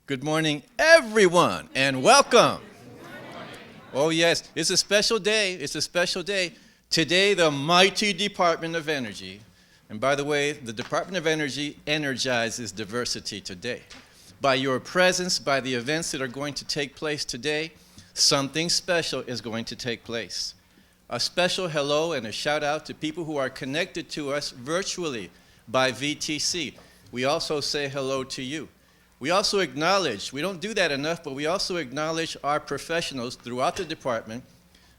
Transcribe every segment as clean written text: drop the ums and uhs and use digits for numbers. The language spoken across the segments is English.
Good morning, everyone, and welcome. Oh, yes, it's a special day. It's a special day. Today, the mighty Department of Energy, and by the way, the Department of Energy energizes diversity today. By your presence, by the events that are going to take place today, something special is going to take place. A special hello and a shout out to people who are connected to us virtually by VTC. We also say hello to you. We also acknowledge, we don't do that enough, but we also acknowledge our professionals throughout the department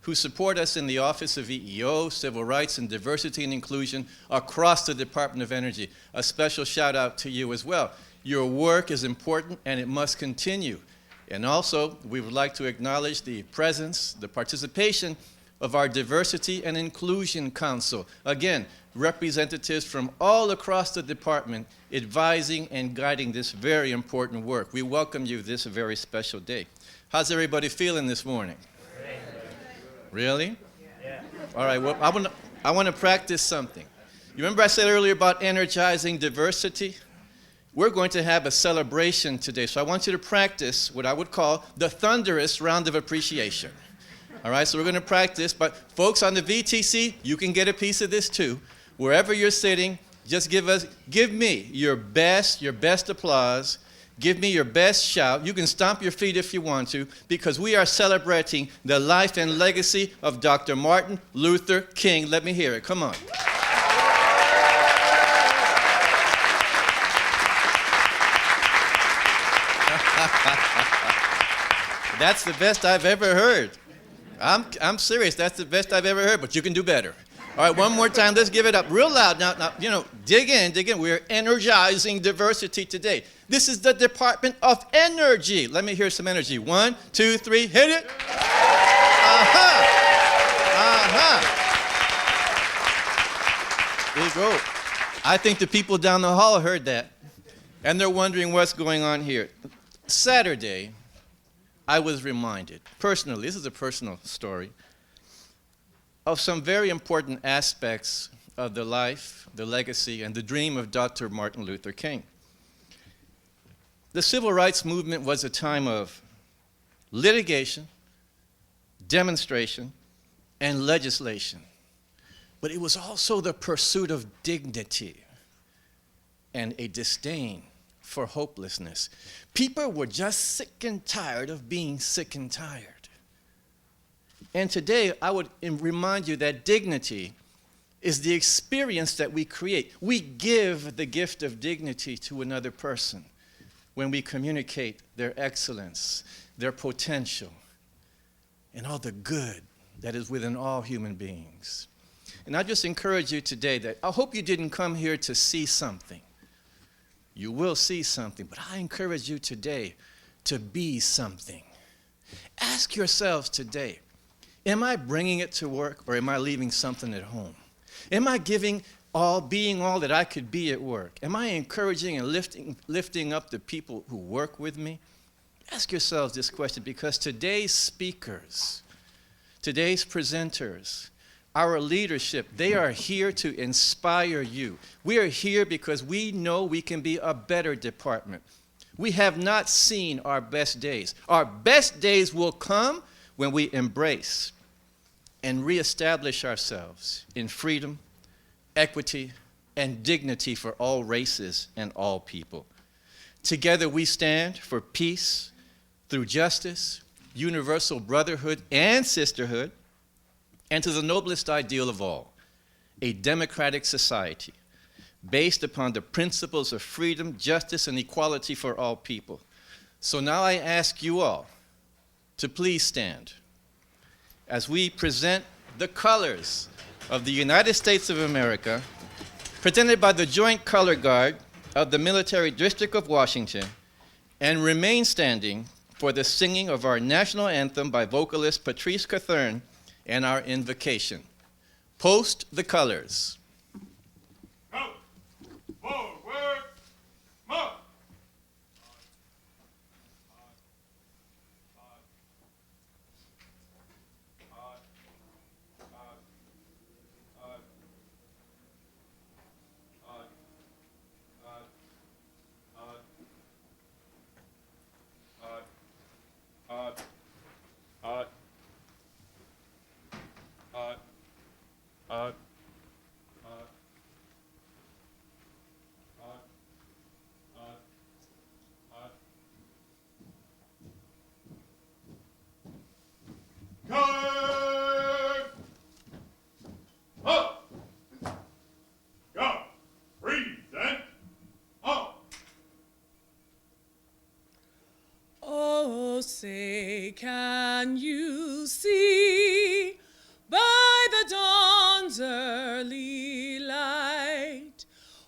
who support us in the Office of EEO, Civil Rights and Diversity and Inclusion across the Department of Energy. A special shout out to you as well. Your work is important and it must continue. And also, we would like to acknowledge the presence, the participation of our Diversity and Inclusion Council. Again, representatives from all across the department advising and guiding this very important work. We welcome you this very special day. How's everybody feeling this morning? Great. Really? Yeah. All right, well, I want to practice something. You remember I said earlier about energizing diversity? We're going to have a celebration today, so I want you to practice what I would call the thunderous round of appreciation. All right, so we're going to practice, but folks on the VTC, you can get a piece of this too. Wherever you're sitting, just give me your best applause. Give me your best shout. You can stomp your feet if you want to, because we are celebrating the life and legacy of Dr. Martin Luther King. Let me hear it. Come on. That's the best I've ever heard. I'm serious. That's the best I've ever heard, but you can do better. All right, one more time. Let's give it up real loud. Now, dig in. We're energizing diversity today. This is the Department of Energy. Let me hear some energy. 1, 2, 3, hit it. There you go. I think the people down the hall heard that, and they're wondering what's going on here. Saturday, I was reminded, personally, this is a personal story, of some very important aspects of the life, the legacy, and the dream of Dr. Martin Luther King. The civil rights movement was a time of litigation, demonstration, and legislation. But it was also the pursuit of dignity and a disdain for hopelessness. People were just sick and tired of being sick and tired. And today, I would remind you that dignity is the experience that we create. We give the gift of dignity to another person when we communicate their excellence, their potential, and all the good that is within all human beings. And I just encourage you today that I hope you didn't come here to see something. You will see something, but I encourage you today to be something. Ask yourselves today, am I bringing it to work, or am I leaving something at home? Am I being all that I could be at work? Am I encouraging and lifting up the people who work with me? Ask yourselves this question, because today's speakers, today's presenters, our leadership, they are here to inspire you. We are here because we know we can be a better department. We have not seen our best days. Our best days will come when we embrace and reestablish ourselves in freedom, equity, and dignity for all races and all people. Together we stand for peace through justice, universal brotherhood and sisterhood, and to the noblest ideal of all, a democratic society based upon the principles of freedom, justice, and equality for all people. So now I ask you all to please stand as we present the colors of the United States of America, presented by the Joint Color Guard of the Military District of Washington, and remain standing for the singing of our national anthem by vocalist Patrice Cathern and our invocation. Post the colors. Go! Forward! March!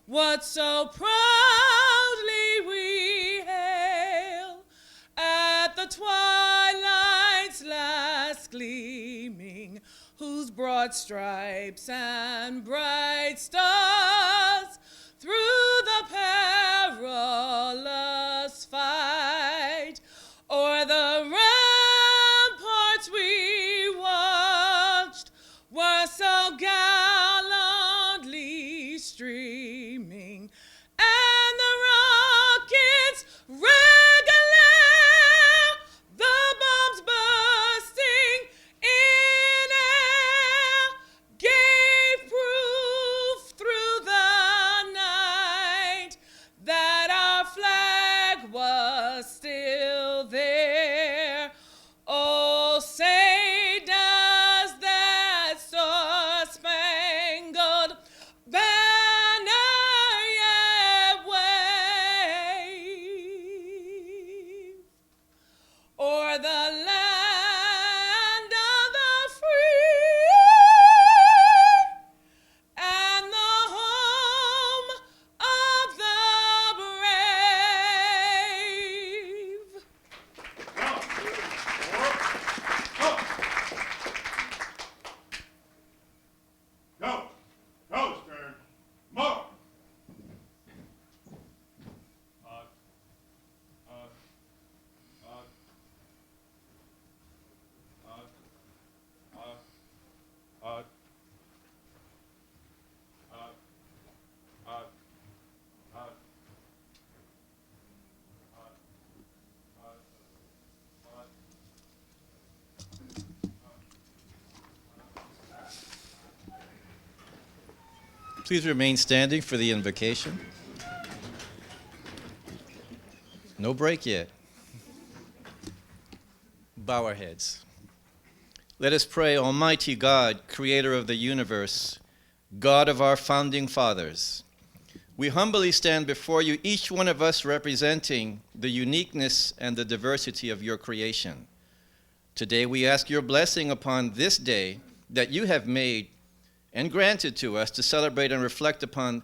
what so proudly we hail at the twilight's last gleaming, whose broad stripes and bright stars through the perilous fight o'er the ramparts we watched were so gallantly streaming, and the rockets regular, the bombs bursting in air, gave proof through the night that our flag was still there. Oh, say does that star-spangled banner yet wave o'er the land of the free and the home of the brave. Go! Go, Stern! More! Please remain standing for the invocation. No break yet. Bow our heads. Let us pray, Almighty God, creator of the universe, God of our founding fathers. We humbly stand before you, each one of us representing the uniqueness and the diversity of your creation. Today we ask your blessing upon this day that you have made and granted to us to celebrate and reflect upon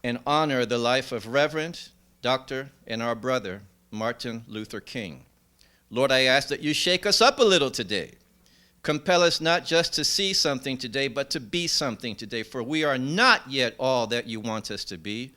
and honor the life of Reverend, Dr., and our brother, Martin Luther King. Lord, I ask that you shake us up a little today. Compel us not just to see something today, but to be something today, for we are not yet all that you want us to be.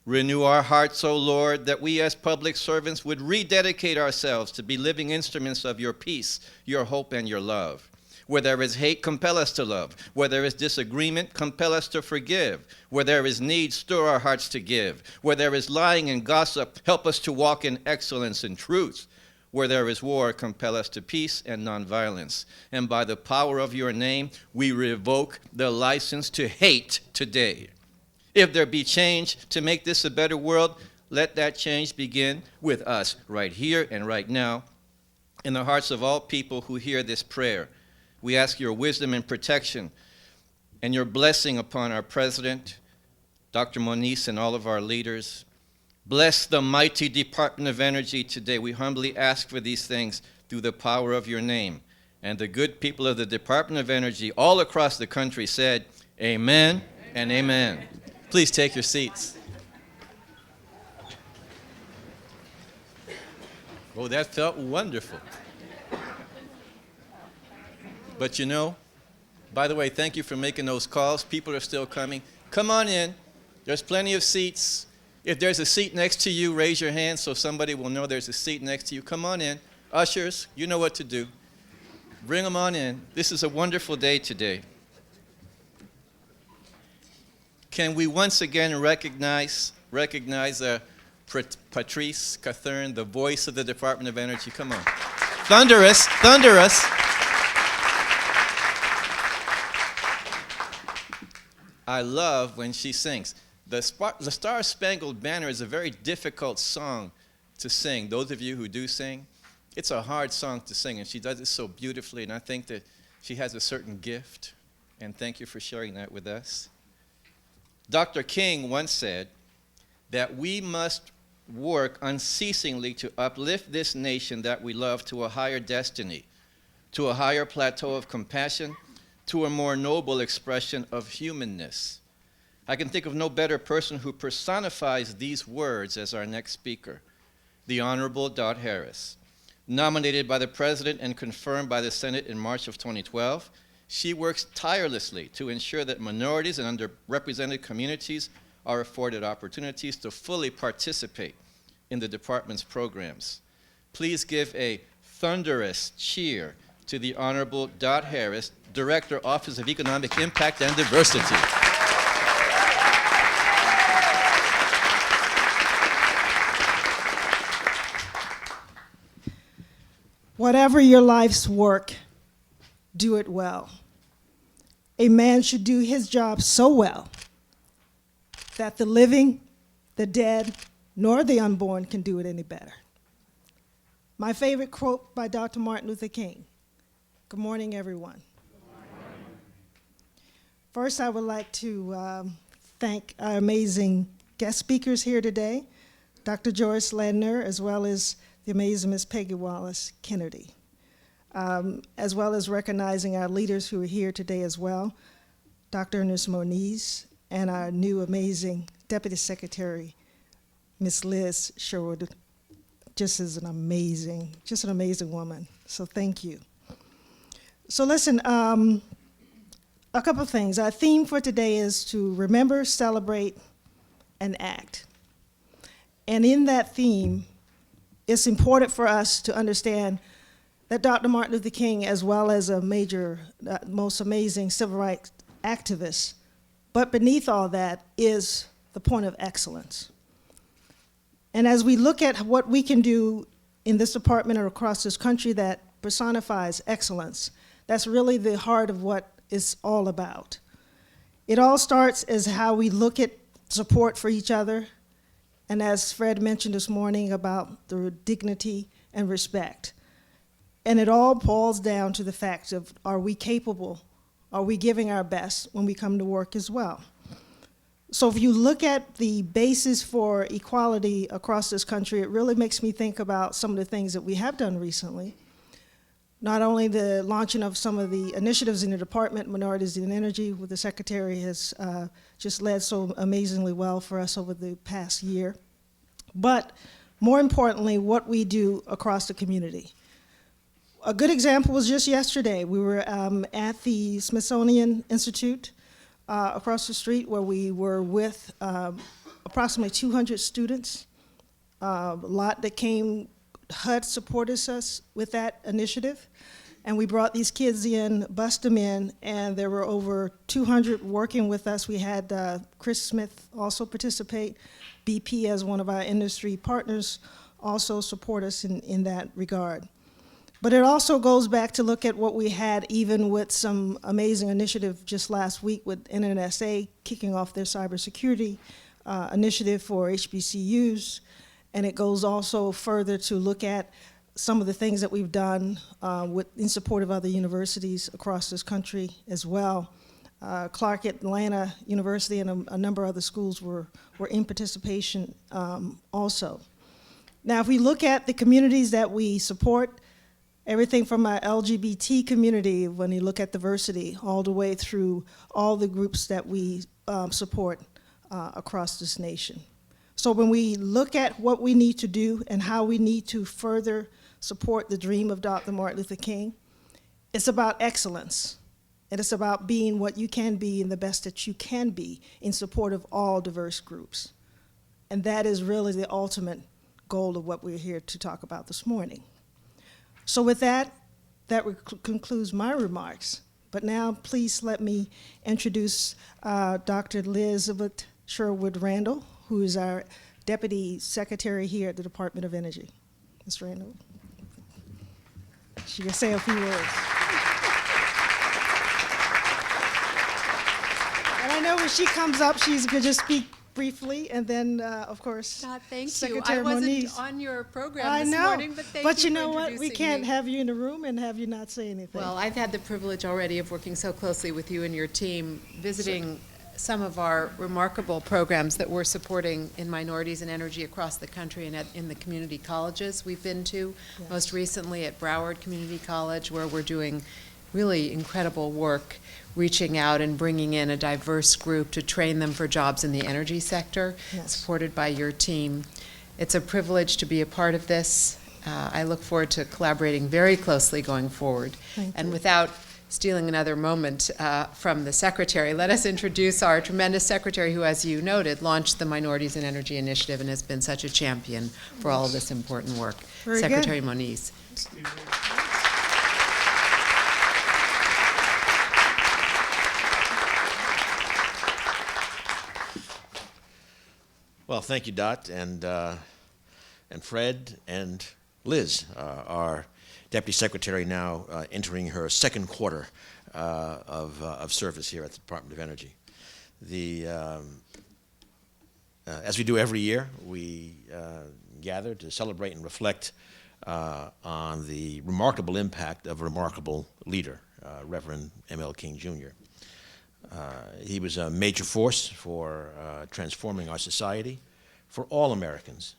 Renew our hearts, O Lord, that we as public servants would rededicate ourselves to be living instruments of your peace, your hope, and your love. Where there is hate, compel us to love. Where there is disagreement, compel us to forgive. Where there is need, stir our hearts to give. Where there is lying and gossip, help us to walk in excellence and truth. Where there is war, compel us to peace and nonviolence. And by the power of your name, we revoke the license to hate today. If there be change to make this a better world, let that change begin with us right here and right now in the hearts of all people who hear this prayer. We ask your wisdom and protection and your blessing upon our president, Dr. Moniz, and all of our leaders. Bless the mighty Department of Energy today. We humbly ask for these things through the power of your name. And the good people of the Department of Energy all across the country said, amen and amen. Please take your seats. Oh, that felt wonderful. But you know, by the way, thank you for making those calls. People are still coming. Come on in. There's plenty of seats. If there's a seat next to you, raise your hand so somebody will know there's a seat next to you. Come on in. Ushers, you know what to do. Bring them on in. This is a wonderful day today. Can we once again recognize Patrice Cathern, the voice of the Department of Energy? Come on. Thunderous. I love when she sings. The Star-Spangled Banner is a very difficult song to sing. Those of you who do sing, it's a hard song to sing, and she does it so beautifully, and I think that she has a certain gift, and thank you for sharing that with us. Dr. King once said that we must work unceasingly to uplift this nation that we love to a higher destiny, to a higher plateau of compassion, to a more noble expression of humanness. I can think of no better person who personifies these words as our next speaker, the Honorable Dot Harris. Nominated by the President and confirmed by the Senate in March of 2012, she works tirelessly to ensure that minorities and underrepresented communities are afforded opportunities to fully participate in the department's programs. Please give a thunderous cheer to the Honorable Dot Harris, Director, Office of Economic Impact and Diversity. Whatever your life's work, do it well. A man should do his job so well that the living, the dead, nor the unborn can do it any better. My favorite quote by Dr. Martin Luther King. Good morning, everyone. Good morning. First, I would like to thank our amazing guest speakers here today, Dr. Joyce Ladner, as well as the amazing Ms. Peggy Wallace Kennedy, as well as recognizing our leaders who are here today as well, Dr. Ernest Moniz, and our new amazing Deputy Secretary, Ms. Liz Sherwood, just an amazing woman. So thank you. So listen, a couple of things. Our theme for today is to remember, celebrate, and act. And in that theme, it's important for us to understand that Dr. Martin Luther King, as well as a major, most amazing civil rights activist, but beneath all that is the point of excellence. And as we look at what we can do in this department or across this country that personifies excellence, that's really the heart of what it's all about. It all starts as how we look at support for each other, and as Fred mentioned this morning about the dignity and respect. And it all boils down to the fact of, are we capable? Are we giving our best when we come to work as well? So if you look at the basis for equality across this country, it really makes me think about some of the things that we have done recently. Not only the launching of some of the initiatives in the Department, Minorities in Energy, where the Secretary has just led so amazingly well for us over the past year, but more importantly, what we do across the community. A good example was just yesterday. We were at the Smithsonian Institute across the street, where we were with approximately 200 students. A lot that came, HUD supported us with that initiative. And we brought these kids in, bussed them in, and there were over 200 working with us. We had Chris Smith also participate. BP, as one of our industry partners, also support us in that regard. But it also goes back to look at what we had even with some amazing initiative just last week with NNSA kicking off their cybersecurity initiative for HBCUs. And it goes also further to look at some of the things that we've done in support of other universities across this country as well. Clark Atlanta University and a number of other schools were in participation also. Now, if we look at the communities that we support, everything from our LGBT community, when you look at diversity, all the way through all the groups that we support across this nation. So when we look at what we need to do and how we need to further support the dream of Dr. Martin Luther King, it's about excellence. And it's about being what you can be and the best that you can be in support of all diverse groups. And that is really the ultimate goal of what we're here to talk about this morning. So with that concludes my remarks. But now please let me introduce Dr. Elizabeth Sherwood Randall, who is our Deputy Secretary here at the Department of Energy. Ms. Randall, she can say a few words. And I know when she comes up, she's going to just speak briefly, and then, of course, thank Secretary you. I wasn't Moniz. on your program this morning, but thank but you you know for what? We can't me. have you in the room and have you not say anything. Well, I've had the privilege already of working so closely with you and your team, visiting some of our remarkable programs that we're supporting in minorities and energy across the country and in the community colleges we've been to. Yes. Most recently at Broward Community College, where we're doing really incredible work reaching out and bringing in a diverse group to train them for jobs in the energy sector, Yes. supported by your team. It's a privilege to be a part of this. I look forward to collaborating very closely going forward. Thank And you. without stealing another moment from the secretary, let us introduce our tremendous secretary who, as you noted, launched the Minorities in Energy Initiative and has been such a champion for all of this important work. Very good. Secretary Moniz. Well, thank you, Dot, and Fred and Liz, our Deputy Secretary, now entering her second quarter of service here at the Department of Energy. As we do every year, we gather to celebrate and reflect on the remarkable impact of a remarkable leader, Reverend M.L. King Jr. He was a major force for transforming our society for all Americans,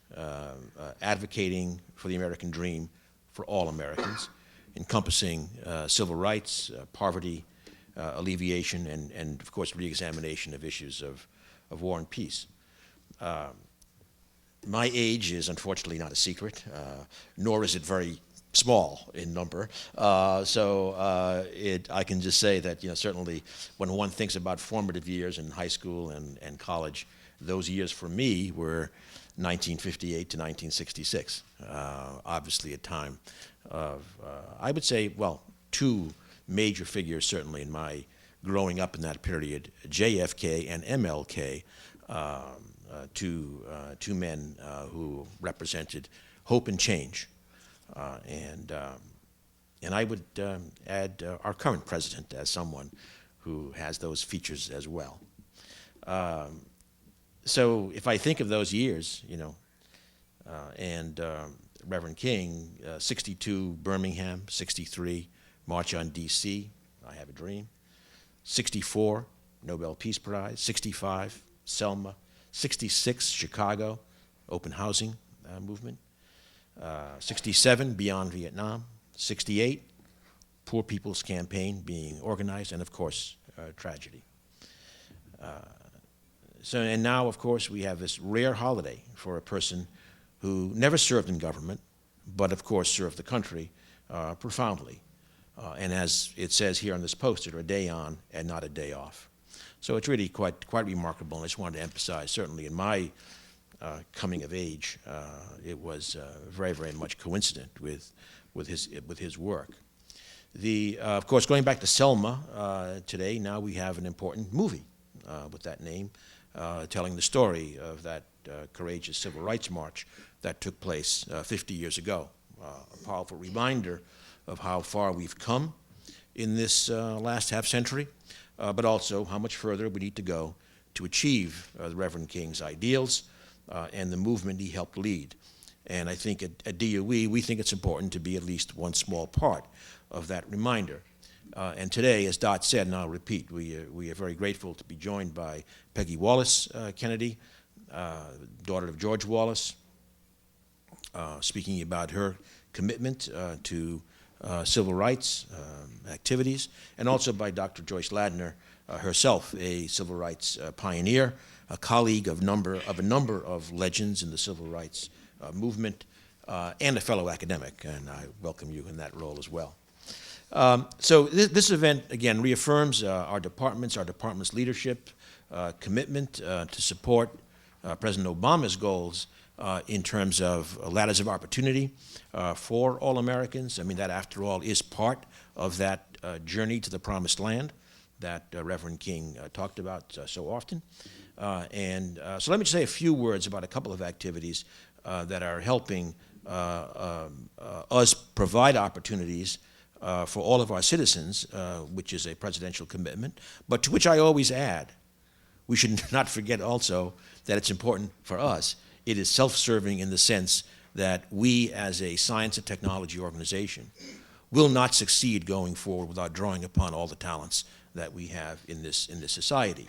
advocating for the American dream for all Americans, encompassing civil rights, poverty alleviation, and of course, reexamination of issues of war and peace. My age is unfortunately not a secret, nor is it very small in number. I can just say that, certainly when one thinks about formative years in high school and college, those years for me were 1958 to 1966. Obviously a time of, I would say, well, two major figures certainly in my growing up in that period, JFK and MLK, two men who represented hope and change. And I would add our current president as someone who has those features as well. So if I think of those years, and Reverend King, 62 Birmingham, 63 March on D.C., I Have a Dream, 64 Nobel Peace Prize, 65 Selma, 66 Chicago, open housing movement, 67 Beyond Vietnam, 68 Poor People's Campaign being organized, and of course tragedy. And now, of course, we have this rare holiday for a person who never served in government, but of course served the country profoundly. And as it says here on this poster, a day on and not a day off. So it's really quite remarkable, and I just wanted to emphasize, certainly in my coming of age, it was very, very much coincident with his work. Of course, going back to Selma today, now we have an important movie with that name, telling the story of that courageous civil rights march that took place 50 years ago. A powerful reminder of how far we've come in this last half century, but also how much further we need to go to achieve the Reverend King's ideals and the movement he helped lead. And I think at DOE, we think it's important to be at least one small part of that reminder. And today, as Dot said, and I'll repeat, we are very grateful to be joined by Peggy Wallace Kennedy, daughter of George Wallace, speaking about her commitment to civil rights activities, and also by Dr. Joyce Ladner, herself a civil rights pioneer, a colleague of a number of legends in the civil rights movement, and a fellow academic, and I welcome you in that role as well. So this event, again, reaffirms our department's leadership, commitment to support President Obama's goals in terms of ladders of opportunity for all Americans. I mean, that, after all, is part of that journey to the promised land that Reverend King talked about so often. So let me just say a few words about a couple of activities that are helping us provide opportunities for all of our citizens, which is a presidential commitment, but to which I always add, we should not forget also that it's important for us. It is self-serving in the sense that we, as a science and technology organization, will not succeed going forward without drawing upon all the talents that we have in this society.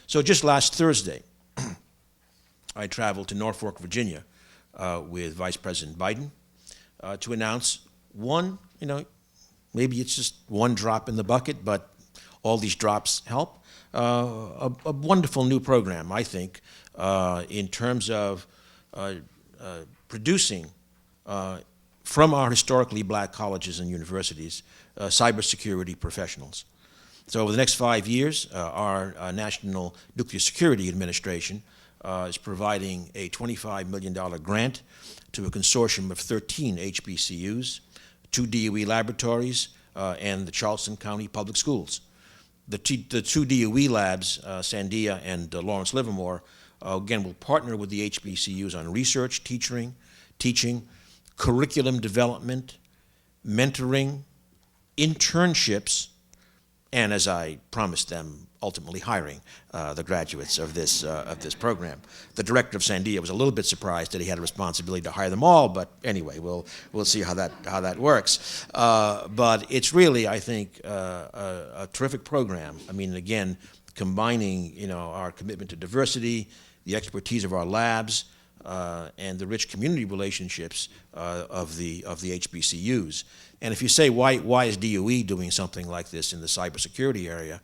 So just last Thursday, I traveled to Norfolk, Virginia, with Vice President Biden to announce one, maybe it's just one drop in the bucket, but all these drops help. A wonderful new program, I think, in terms of producing from our historically black colleges and universities cybersecurity professionals. So over the next 5 years, our National Nuclear Security Administration is providing a $25 million grant to a consortium of 13 HBCUs, 2 DOE laboratories, and the Charleston County Public Schools. The two DOE labs, Sandia and Lawrence Livermore, again, will partner with the HBCUs on research, teaching, curriculum development, mentoring, internships, and, as I promised them, ultimately hiring the graduates of this program. The director of Sandia was a little bit surprised that he had a responsibility to hire them all, but anyway, we'll see how that works. But it's really, I think, a terrific program. I mean, again, combining our commitment to diversity, the expertise of our labs, and the rich community relationships of the HBCUs. And if you say, why is DOE doing something like this in the cybersecurity area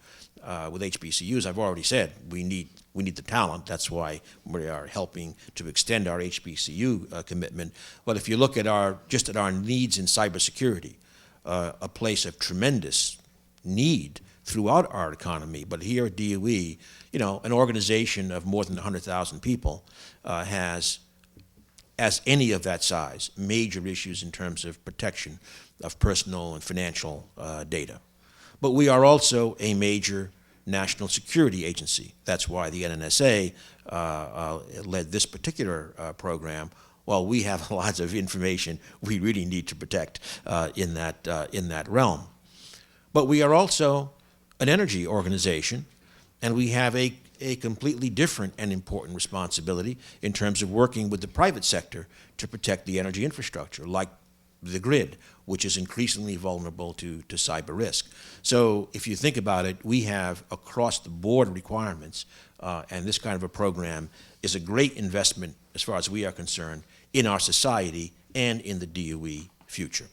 with HBCUs? I've already said we need the talent. That's why we are helping to extend our HBCU commitment. But if you look at our needs in cybersecurity, a place of tremendous need throughout our economy. But here at DOE, an organization of more than 100,000 people has, as any of that size, major issues in terms of protection of personal and financial data. But we are also a major national security agency. That's why the NNSA led this particular program. Well, we have lots of information we really need to protect in that realm. But we are also an energy organization, and we have a completely different and important responsibility in terms of working with the private sector to protect the energy infrastructure, like the grid, which is increasingly vulnerable to cyber risk. So if you think about it, we have across-the-board requirements, and this kind of a program is a great investment, as far as we are concerned, in our society and in the DOE future.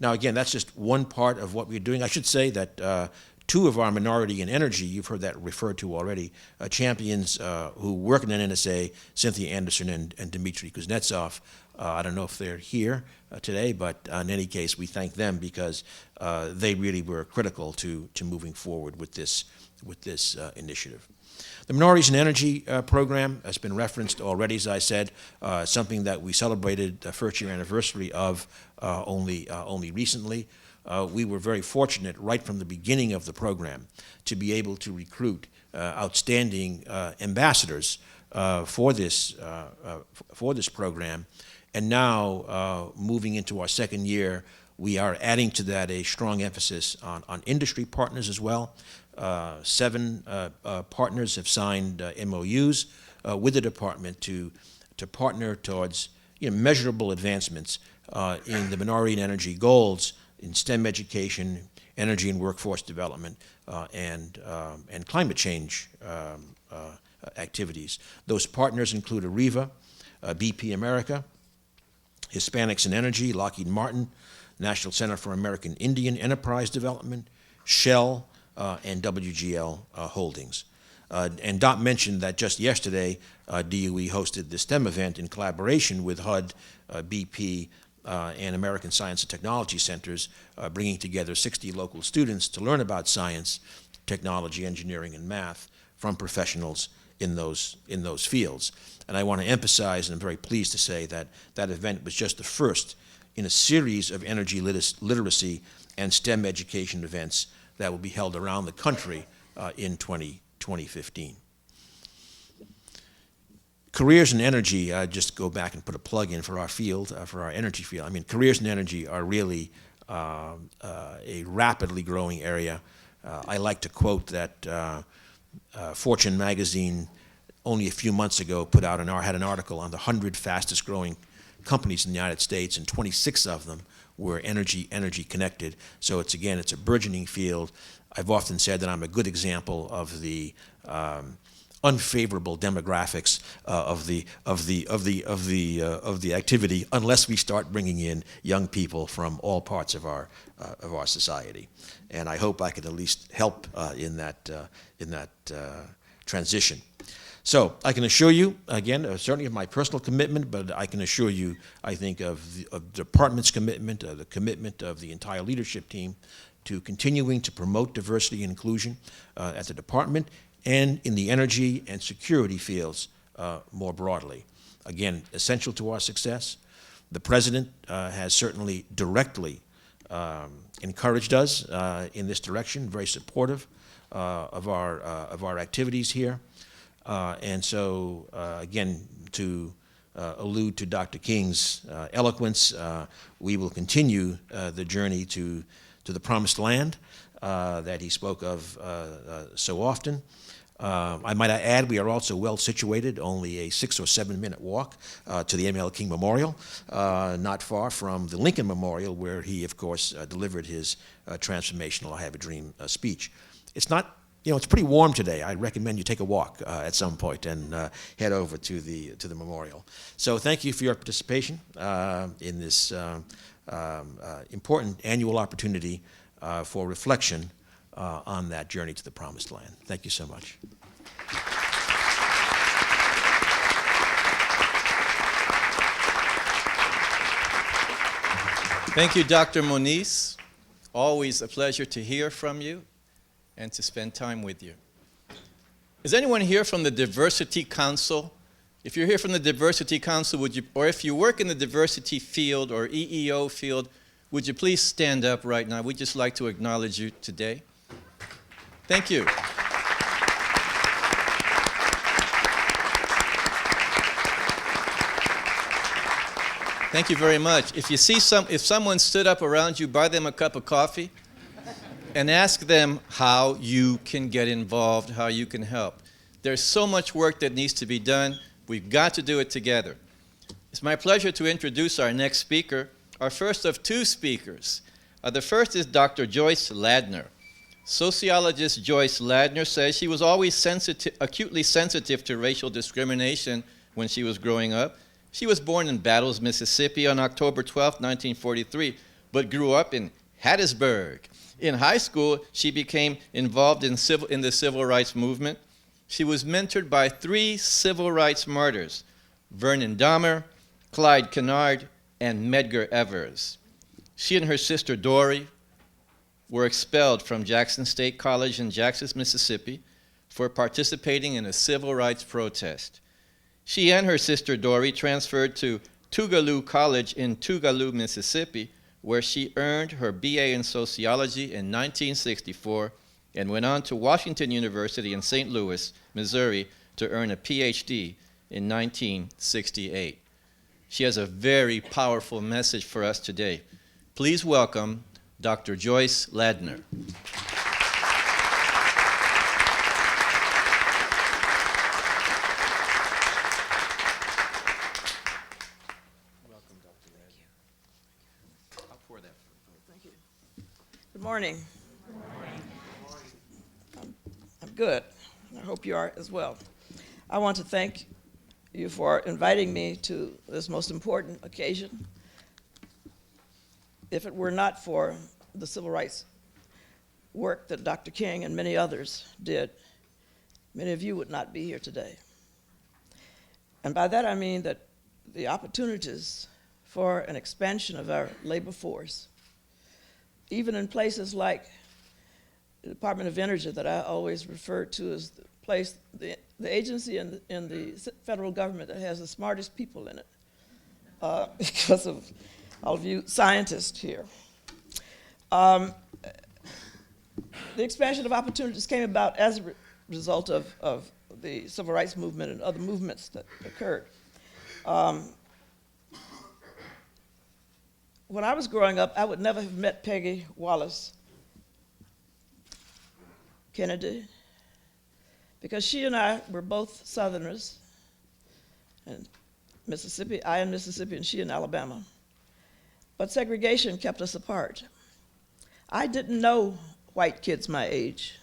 Now, again, that's just one part of what we're doing. I should say that 2 of our minority in energy, you've heard that referred to already, champions who work in the NSA, Cynthia Anderson and Dmitry Kuznetsov. I don't know if they're here today, but in any case, we thank them because they really were critical to moving forward with this initiative. The Minorities in Energy program has been referenced already, as I said, something that we celebrated the first year anniversary of only recently. We were very fortunate right from the beginning of the program to be able to recruit outstanding ambassadors for this program. And now, moving into our second year, we are adding to that a strong emphasis on industry partners as well. 7 partners have signed MOUs with the department to partner towards measurable advancements in the minority and energy goals in STEM education, energy and workforce development, and climate change activities. Those partners include Arriva, BP America, Hispanics in Energy, Lockheed Martin, National Center for American Indian Enterprise Development, Shell, and WGL Holdings. And Dot mentioned that just yesterday, DOE hosted the STEM event in collaboration with HUD, BP, and American Science and Technology Centers, bringing together 60 local students to learn about science, technology, engineering, and math from professionals in those fields. And I want to emphasize, and I'm very pleased to say that that event was just the first in a series of energy literacy and STEM education events that will be held around the country in 2015. Careers in energy, just go back and put a plug in for our field, for our energy field. I mean, careers in energy are really a rapidly growing area. I like to quote that Fortune magazine only a few months ago had an article on the 100 fastest growing companies in the United States, and 26 of them were energy connected. So it's a burgeoning field. I've often said that I'm a good example of the unfavorable demographics of the activity, unless we start bringing in young people from all parts of our society. And I hope I could at least help in that transition. So I can assure you, again, certainly of my personal commitment, but I can assure you, I think, of the department's commitment, the commitment of the entire leadership team to continuing to promote diversity and inclusion at the department and in the energy and security fields more broadly. Again, essential to our success. The President has certainly directly encouraged us in this direction, very supportive of our activities here. And so, again, to allude to Dr. King's eloquence, we will continue the journey to the promised land that he spoke of so often. I might add, we are also well situated, only a 6 or 7 minute walk to the M.L. King Memorial, not far from the Lincoln Memorial, where he, of course, delivered his transformational I Have a Dream speech. It's not, it's pretty warm today. I recommend you take a walk at some point and head over to the memorial. So thank you for your participation in this important annual opportunity for reflection on that journey to the promised land. Thank you so much. Thank you, Dr. Moniz. Always a pleasure to hear from you and to spend time with you. Is anyone here from the Diversity Council? If you're here from the Diversity Council, or if you work in the diversity field or EEO field, would you please stand up right now? We'd just like to acknowledge you today. Thank you. Thank you very much. If you see if someone stood up around you, buy them a cup of coffee and ask them how you can get involved, how you can help. There's so much work that needs to be done. We've got to do it together. It's my pleasure to introduce our next speaker, our first of two speakers. The first is Dr. Joyce Ladner. Sociologist Joyce Ladner says she was always acutely sensitive to racial discrimination when she was growing up. She was born in Battles, Mississippi on October 12, 1943, but grew up in Hattiesburg. In high school, she became involved in the civil rights movement. She was mentored by 3 civil rights martyrs, Vernon Dahmer, Clyde Kennard, and Medgar Evers. She and her sister Dory were expelled from Jackson State College in Jackson, Mississippi, for participating in a civil rights protest. She and her sister Dory transferred to Tougaloo College in Tougaloo, Mississippi, where she earned her BA in sociology in 1964 and went on to Washington University in St. Louis, Missouri, to earn a PhD in 1968. She has a very powerful message for us today. Please welcome Dr. Joyce Ladner. Welcome, Dr. Ladner. I'll pour that. Thank you. Good morning. I'm good. I hope you are as well. I want to thank you for inviting me to this most important occasion. If it were not for the civil rights work that Dr. King and many others did, many of you would not be here today. And by that I mean that the opportunities for an expansion of our labor force, even in places like the Department of Energy that I always refer to as the place, the agency in the federal government that has the smartest people in it, because of all of you scientists here. The expansion of opportunities came about as a result of the civil rights movement and other movements that occurred. When I was growing up, I would never have met Peggy, Wallace, Kennedy, because she and I were both Southerners, and Mississippi, I in Mississippi and she in Alabama. But segregation kept us apart. I didn't know white kids my age.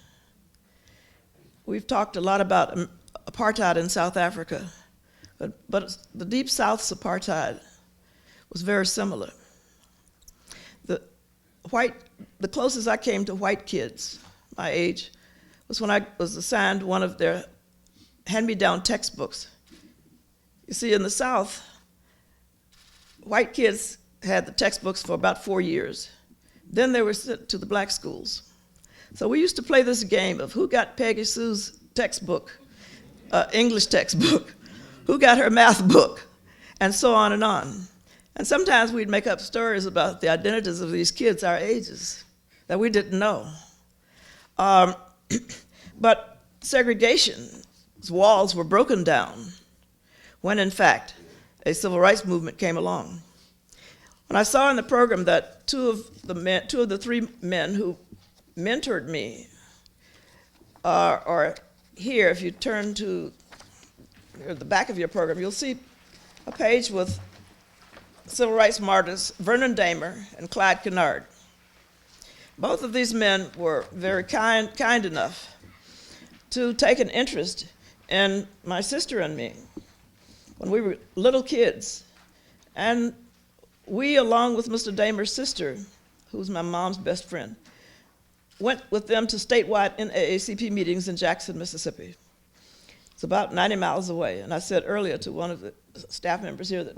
We've talked a lot about apartheid in South Africa, but the Deep South's apartheid was very similar. The closest I came to white kids my age was when I was assigned one of their hand-me-down textbooks. You see, in the South, white kids had the textbooks for about 4 years. Then they were sent to the black schools. So we used to play this game of who got Peggy Sue's textbook, English textbook, who got her math book, and so on and on. And sometimes we'd make up stories about the identities of these kids our ages that we didn't know. But segregation's walls were broken down when, in fact, a civil rights movement came along. When I saw in the program that two of the three men who mentored me are here, if you turn to the back of your program, you'll see a page with civil rights martyrs Vernon Dahmer and Clyde Kennard. Both of these men were very kind enough to take an interest in my sister and me when we were little kids. And we, along with Mr. Dahmer's sister, who's my mom's best friend, went with them to statewide NAACP meetings in Jackson, Mississippi. It's about 90 miles away. And I said earlier to one of the staff members here that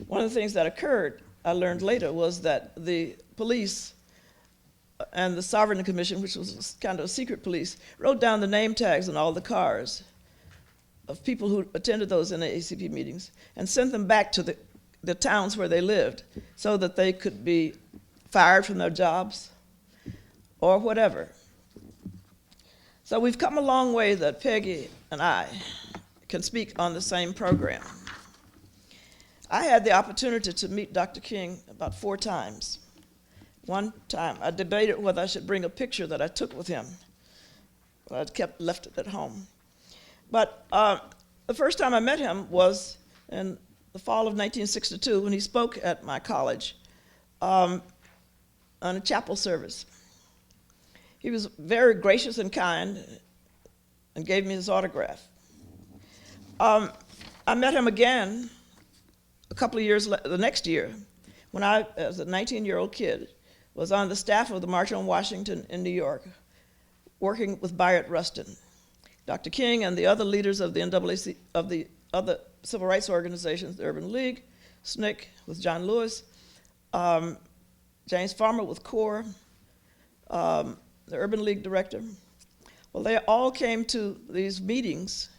one of the things that occurred, I learned later, was that the police and the Sovereignty Commission, which was kind of a secret police, wrote down the name tags on all the cars of people who attended those NAACP meetings and sent them back to the towns where they lived so that they could be fired from their jobs or whatever. So we've come a long way that Peggy and I can speak on the same program. I had the opportunity to meet Dr. King about 4 times. One time, I debated whether I should bring a picture that I took with him, but I left it at home. But the first time I met him was in the fall of 1962 when he spoke at my college on a chapel service. He was very gracious and kind and gave me his autograph. I met him again a couple of years the next year when I, as a 19-year-old kid, was on the staff of the March on Washington in New York, working with Bayard Rustin. Dr. King and the other leaders of the NAACP, of the other civil rights organizations, the Urban League, SNCC with John Lewis, James Farmer with CORE, the Urban League director. Well, they all came to these meetings,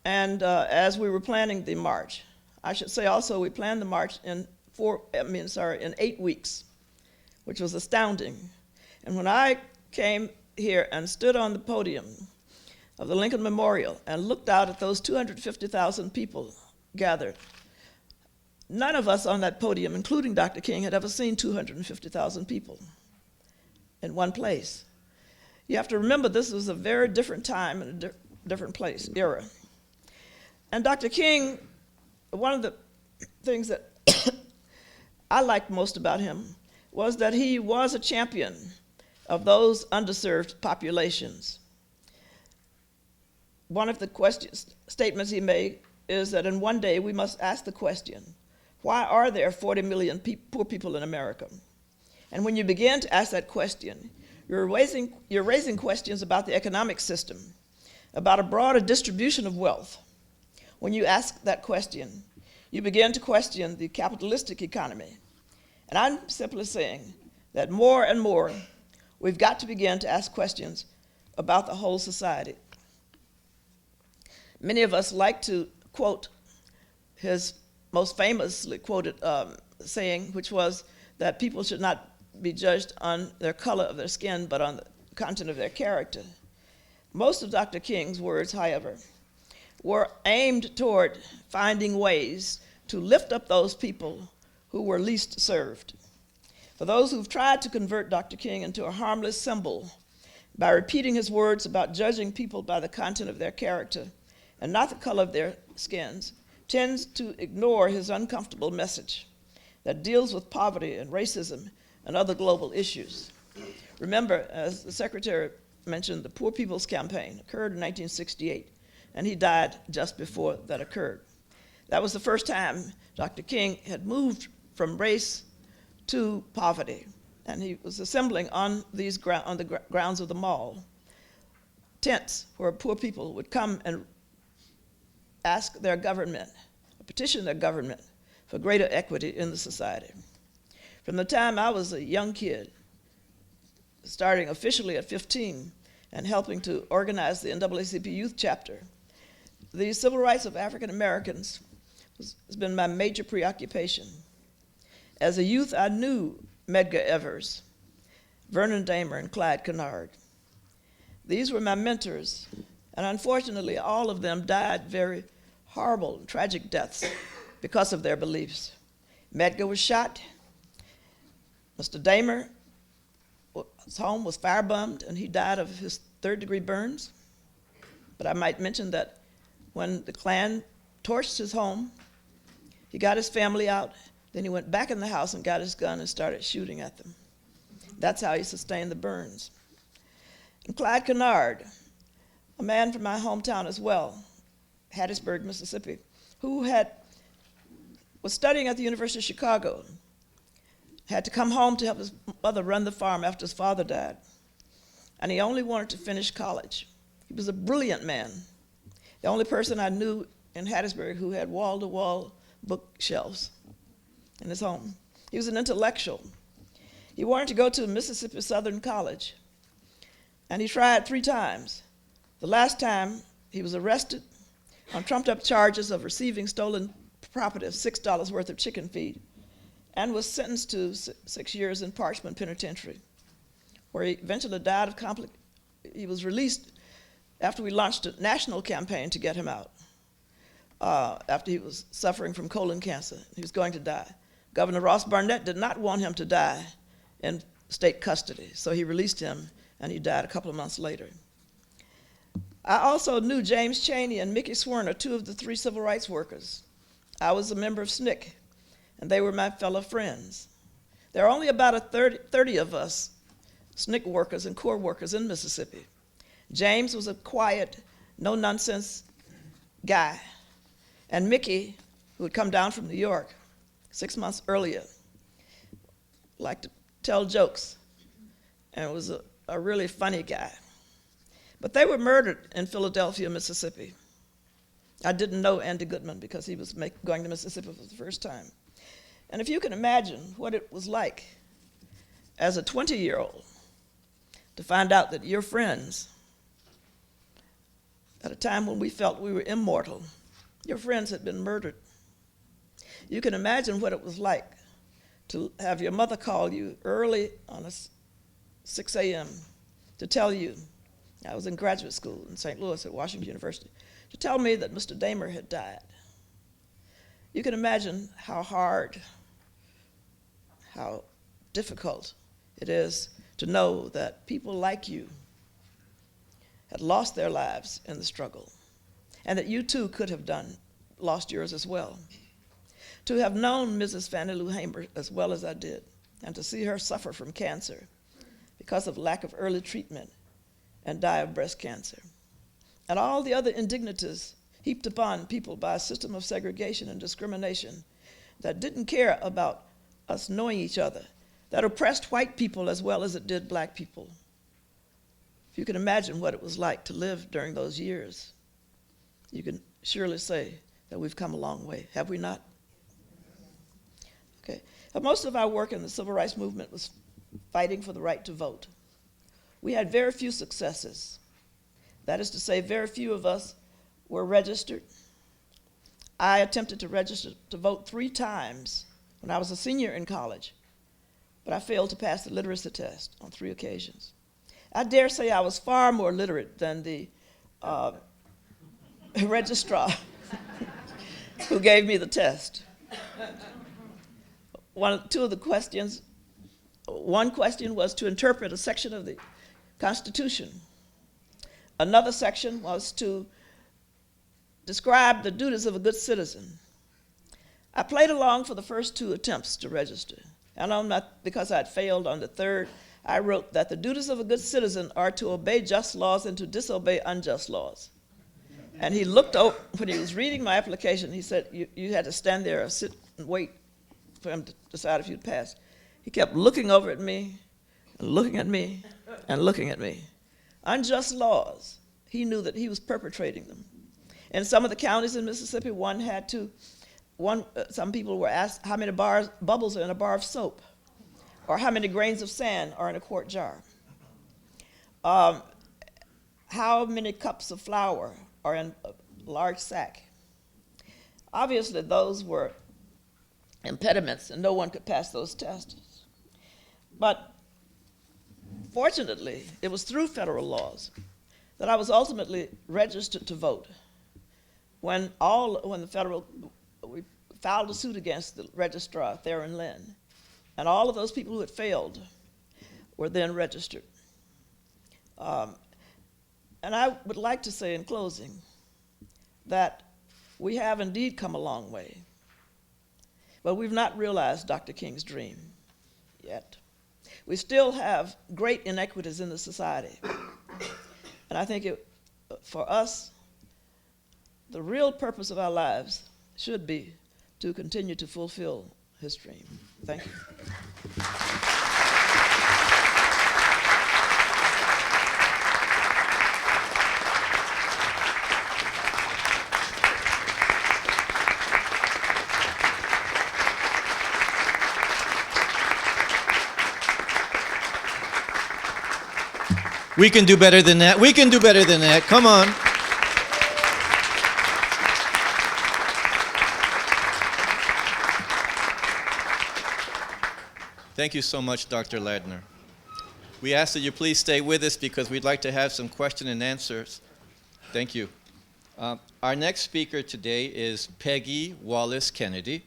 and as we were planning the march, I should say also we planned the march in 8 weeks, which was astounding. And when I came here and stood on the podium of the Lincoln Memorial and looked out at those 250,000 people gathered, none of us on that podium, including Dr. King, had ever seen 250,000 people in one place. You have to remember this was a very different time and a different place, era. And Dr. King, one of the things that I liked most about him was that he was a champion of those underserved populations. One of the statements he made is that in one day we must ask the question, why are there 40 million poor people in America? And when you begin to ask that question, you're raising questions about the economic system, about a broader distribution of wealth. When you ask that question, you begin to question the capitalistic economy. And I'm simply saying that more and more, we've got to begin to ask questions about the whole society. Many of us like to quote his most famously quoted saying, which was that people should not be judged on their color of their skin, but on the content of their character. Most of Dr. King's words, however, were aimed toward finding ways to lift up those people who were least served. For those who've tried to convert Dr. King into a harmless symbol by repeating his words about judging people by the content of their character and not the color of their skins, tends to ignore his uncomfortable message that deals with poverty and racism and other global issues. Remember, as the Secretary mentioned, the Poor People's Campaign occurred in 1968. and he died just before that occurred. That was the first time Dr. King had moved from race to poverty, and he was assembling on the grounds of the mall tents where poor people would come and ask their government, petition their government for greater equity in the society. From the time I was a young kid, starting officially at 15 and helping to organize the NAACP youth chapter, the civil rights of African Americans has been my major preoccupation. As a youth, I knew Medgar Evers, Vernon Damer, and Clyde Kennard. These were my mentors, and unfortunately, all of them died very horrible and tragic deaths because of their beliefs. Medgar was shot. Mr. Damer, his home was firebombed, and he died of his third-degree burns. But I might mention that when the Klan torched his home, he got his family out, then he went back in the house and got his gun and started shooting at them. That's how he sustained the burns. And Clyde Kennard, a man from my hometown as well, Hattiesburg, Mississippi, who was studying at the University of Chicago, had to come home to help his mother run the farm after his father died. And he only wanted to finish college. He was a brilliant man. The only person I knew in Hattiesburg who had wall-to-wall bookshelves in his home. He was an intellectual. He wanted to go to Mississippi Southern College, and he tried 3 times. The last time, he was arrested on trumped-up charges of receiving stolen property of $6 worth of chicken feed, and was sentenced to 6 years in Parchman Penitentiary, where he eventually died of he was released after we launched a national campaign to get him out, after he was suffering from colon cancer. He was going to die. Governor Ross Barnett did not want him to die in state custody, so he released him, and he died a couple of months later. I also knew James Chaney and Mickey Swerner, 2 of the 3 civil rights workers. I was a member of SNCC, and they were my fellow friends. There are only about 30 of us SNCC workers and Corps workers in Mississippi. James was a quiet, no-nonsense guy. And Mickey, who had come down from New York 6 months earlier, liked to tell jokes, and was a really funny guy. But they were murdered in Philadelphia, Mississippi. I didn't know Andy Goodman because he was going to Mississippi for the first time. And if you can imagine what it was like as a 20-year-old to find out that your friends, at a time when we felt we were immortal, your friends had been murdered. You can imagine what it was like to have your mother call you early on a 6 a.m. to tell you, I was in graduate school in St. Louis at Washington University, to tell me that Mr. Damer had died. You can imagine how hard, how difficult it is to know that people like you had lost their lives in the struggle, and that you too could have lost yours as well. To have known Mrs. Fannie Lou Hamer as well as I did, and to see her suffer from cancer because of lack of early treatment and die of breast cancer, and all the other indignities heaped upon people by a system of segregation and discrimination that didn't care about us knowing each other, that oppressed white people as well as it did black people. If you can imagine what it was like to live during those years, you can surely say that we've come a long way, have we not? Okay. Most of our work in the civil rights movement was fighting for the right to vote. We had very few successes. That is to say, very few of us were registered. I attempted to register to vote 3 times when I was a senior in college, but I failed to pass the literacy test on 3 occasions. I dare say I was far more literate than the registrar who gave me the test. Two of the questions, one question was to interpret a section of the Constitution. Another section was to describe the duties of a good citizen. I played along for the first 2 attempts to register, and because I had failed on the third, I wrote that the duties of a good citizen are to obey just laws and to disobey unjust laws. And he looked over, when he was reading my application, he said, you had to stand there or sit and wait for him to decide if you'd pass. He kept looking over at me, and looking at me, and looking at me. Unjust laws. He knew that he was perpetrating them. In some of the counties in Mississippi, some people were asked how many bubbles are in a bar of soap, or how many grains of sand are in a quart jar. How many cups of flour are in a large sack. Obviously, those were impediments, and no one could pass those tests. But fortunately, it was through federal laws that I was ultimately registered to vote. We filed a suit against the registrar, Theron Lynn, and all of those people who had failed were then registered. And I would like to say in closing that we have indeed come a long way, but we've not realized Dr. King's dream yet. We still have great inequities in the society. And I think for us, the real purpose of our lives should be to continue to fulfill his dream. Thank you. We can do better than that. We can do better than that. Come on. Thank you so much, Dr. Ladner. We ask that you please stay with us because we'd like to have some question and answers. Thank you. Our next speaker today is Peggy Wallace Kennedy.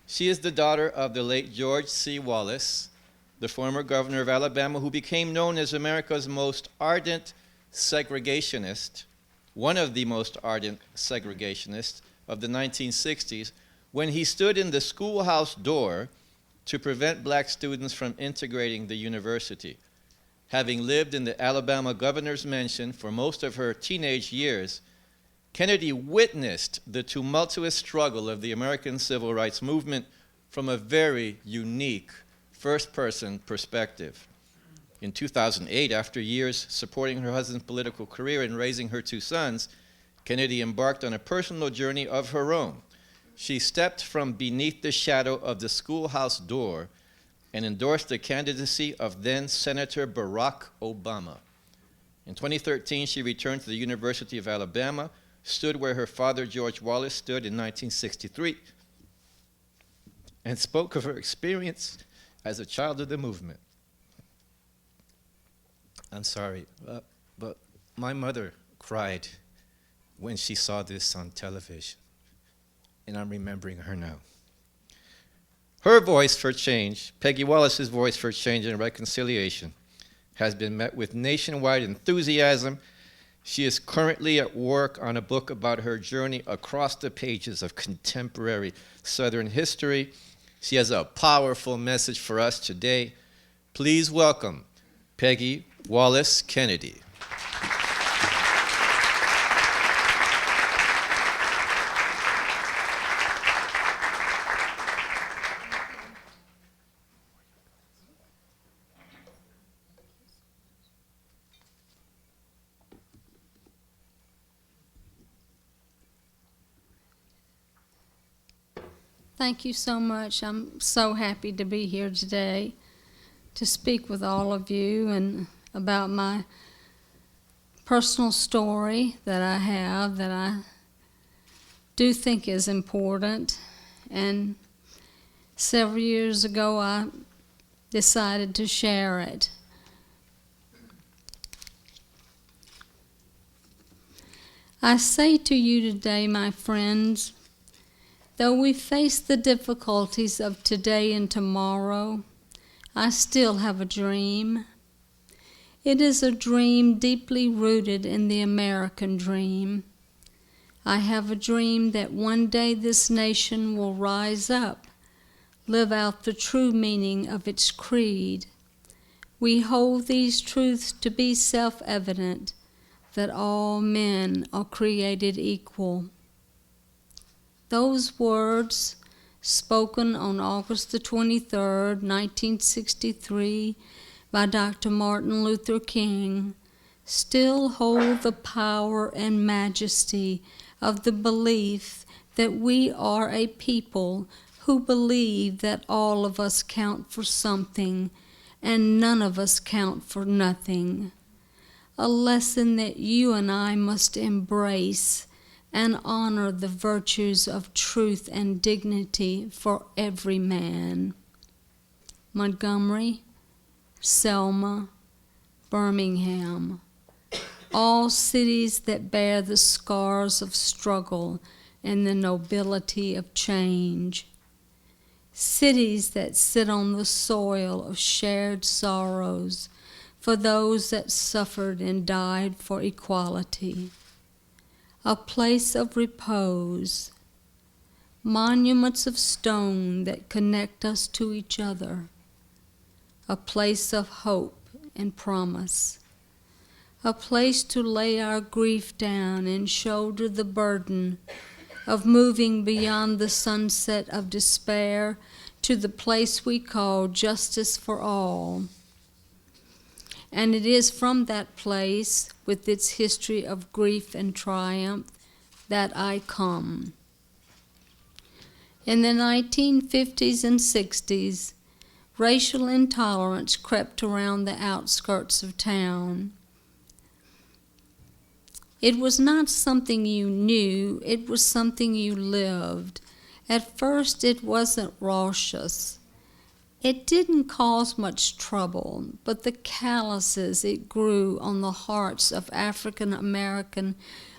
She is the daughter of the late George C. Wallace, the former governor of Alabama, who became known as America's most ardent segregationist, one of the most ardent segregationists of the 1960s, when he stood in the schoolhouse door to prevent black students from integrating the university. Having lived in the Alabama governor's mansion for most of her teenage years, Kennedy witnessed the tumultuous struggle of the American civil rights movement from a very unique first-person perspective. In 2008, after years supporting her husband's political career and raising her two sons, Kennedy embarked on a personal journey of her own. She stepped from beneath the shadow of the schoolhouse door and endorsed the candidacy of then-Senator Barack Obama. In 2013, she returned to the University of Alabama, stood where her father, George Wallace, stood in 1963, and spoke of her experience as a child of the movement. I'm sorry, but my mother cried when she saw this on television, and I'm remembering her now. Her voice for change, Peggy Wallace's voice for change and reconciliation, has been met with nationwide enthusiasm. She is currently at work on a book about her journey across the pages of contemporary Southern history. She has a powerful message for us today. Please welcome Peggy Wallace Kennedy. Thank you so much. I'm so happy to be here today to speak with all of you and about my personal story that I have that I do think is important. And several years ago, I decided to share it. I say to you today, my friends, though we face the difficulties of today and tomorrow, I still have a dream. It is a dream deeply rooted in the American dream. I have a dream that one day this nation will rise up, live out the true meaning of its creed. We hold these truths to be self-evident, that all men are created equal. Those words, spoken on August the 23rd, 1963, by Dr. Martin Luther King, still hold the power and majesty of the belief that we are a people who believe that all of us count for something and none of us count for nothing. A lesson that you and I must embrace and honor the virtues of truth and dignity for every man. Montgomery, Selma, Birmingham, all cities that bear the scars of struggle and the nobility of change. Cities that sit on the soil of shared sorrows for those that suffered and died for equality. A place of repose, monuments of stone that connect us to each other, a place of hope and promise, a place to lay our grief down and shoulder the burden of moving beyond the sunset of despair to the place we call justice for all. And it is from that place, with its history of grief and triumph, that I come. In the 1950s and 60s, racial intolerance crept around the outskirts of town. It was not something you knew, it was something you lived. At first it wasn't raucous. It didn't cause much trouble, but the calluses it grew on the hearts of African American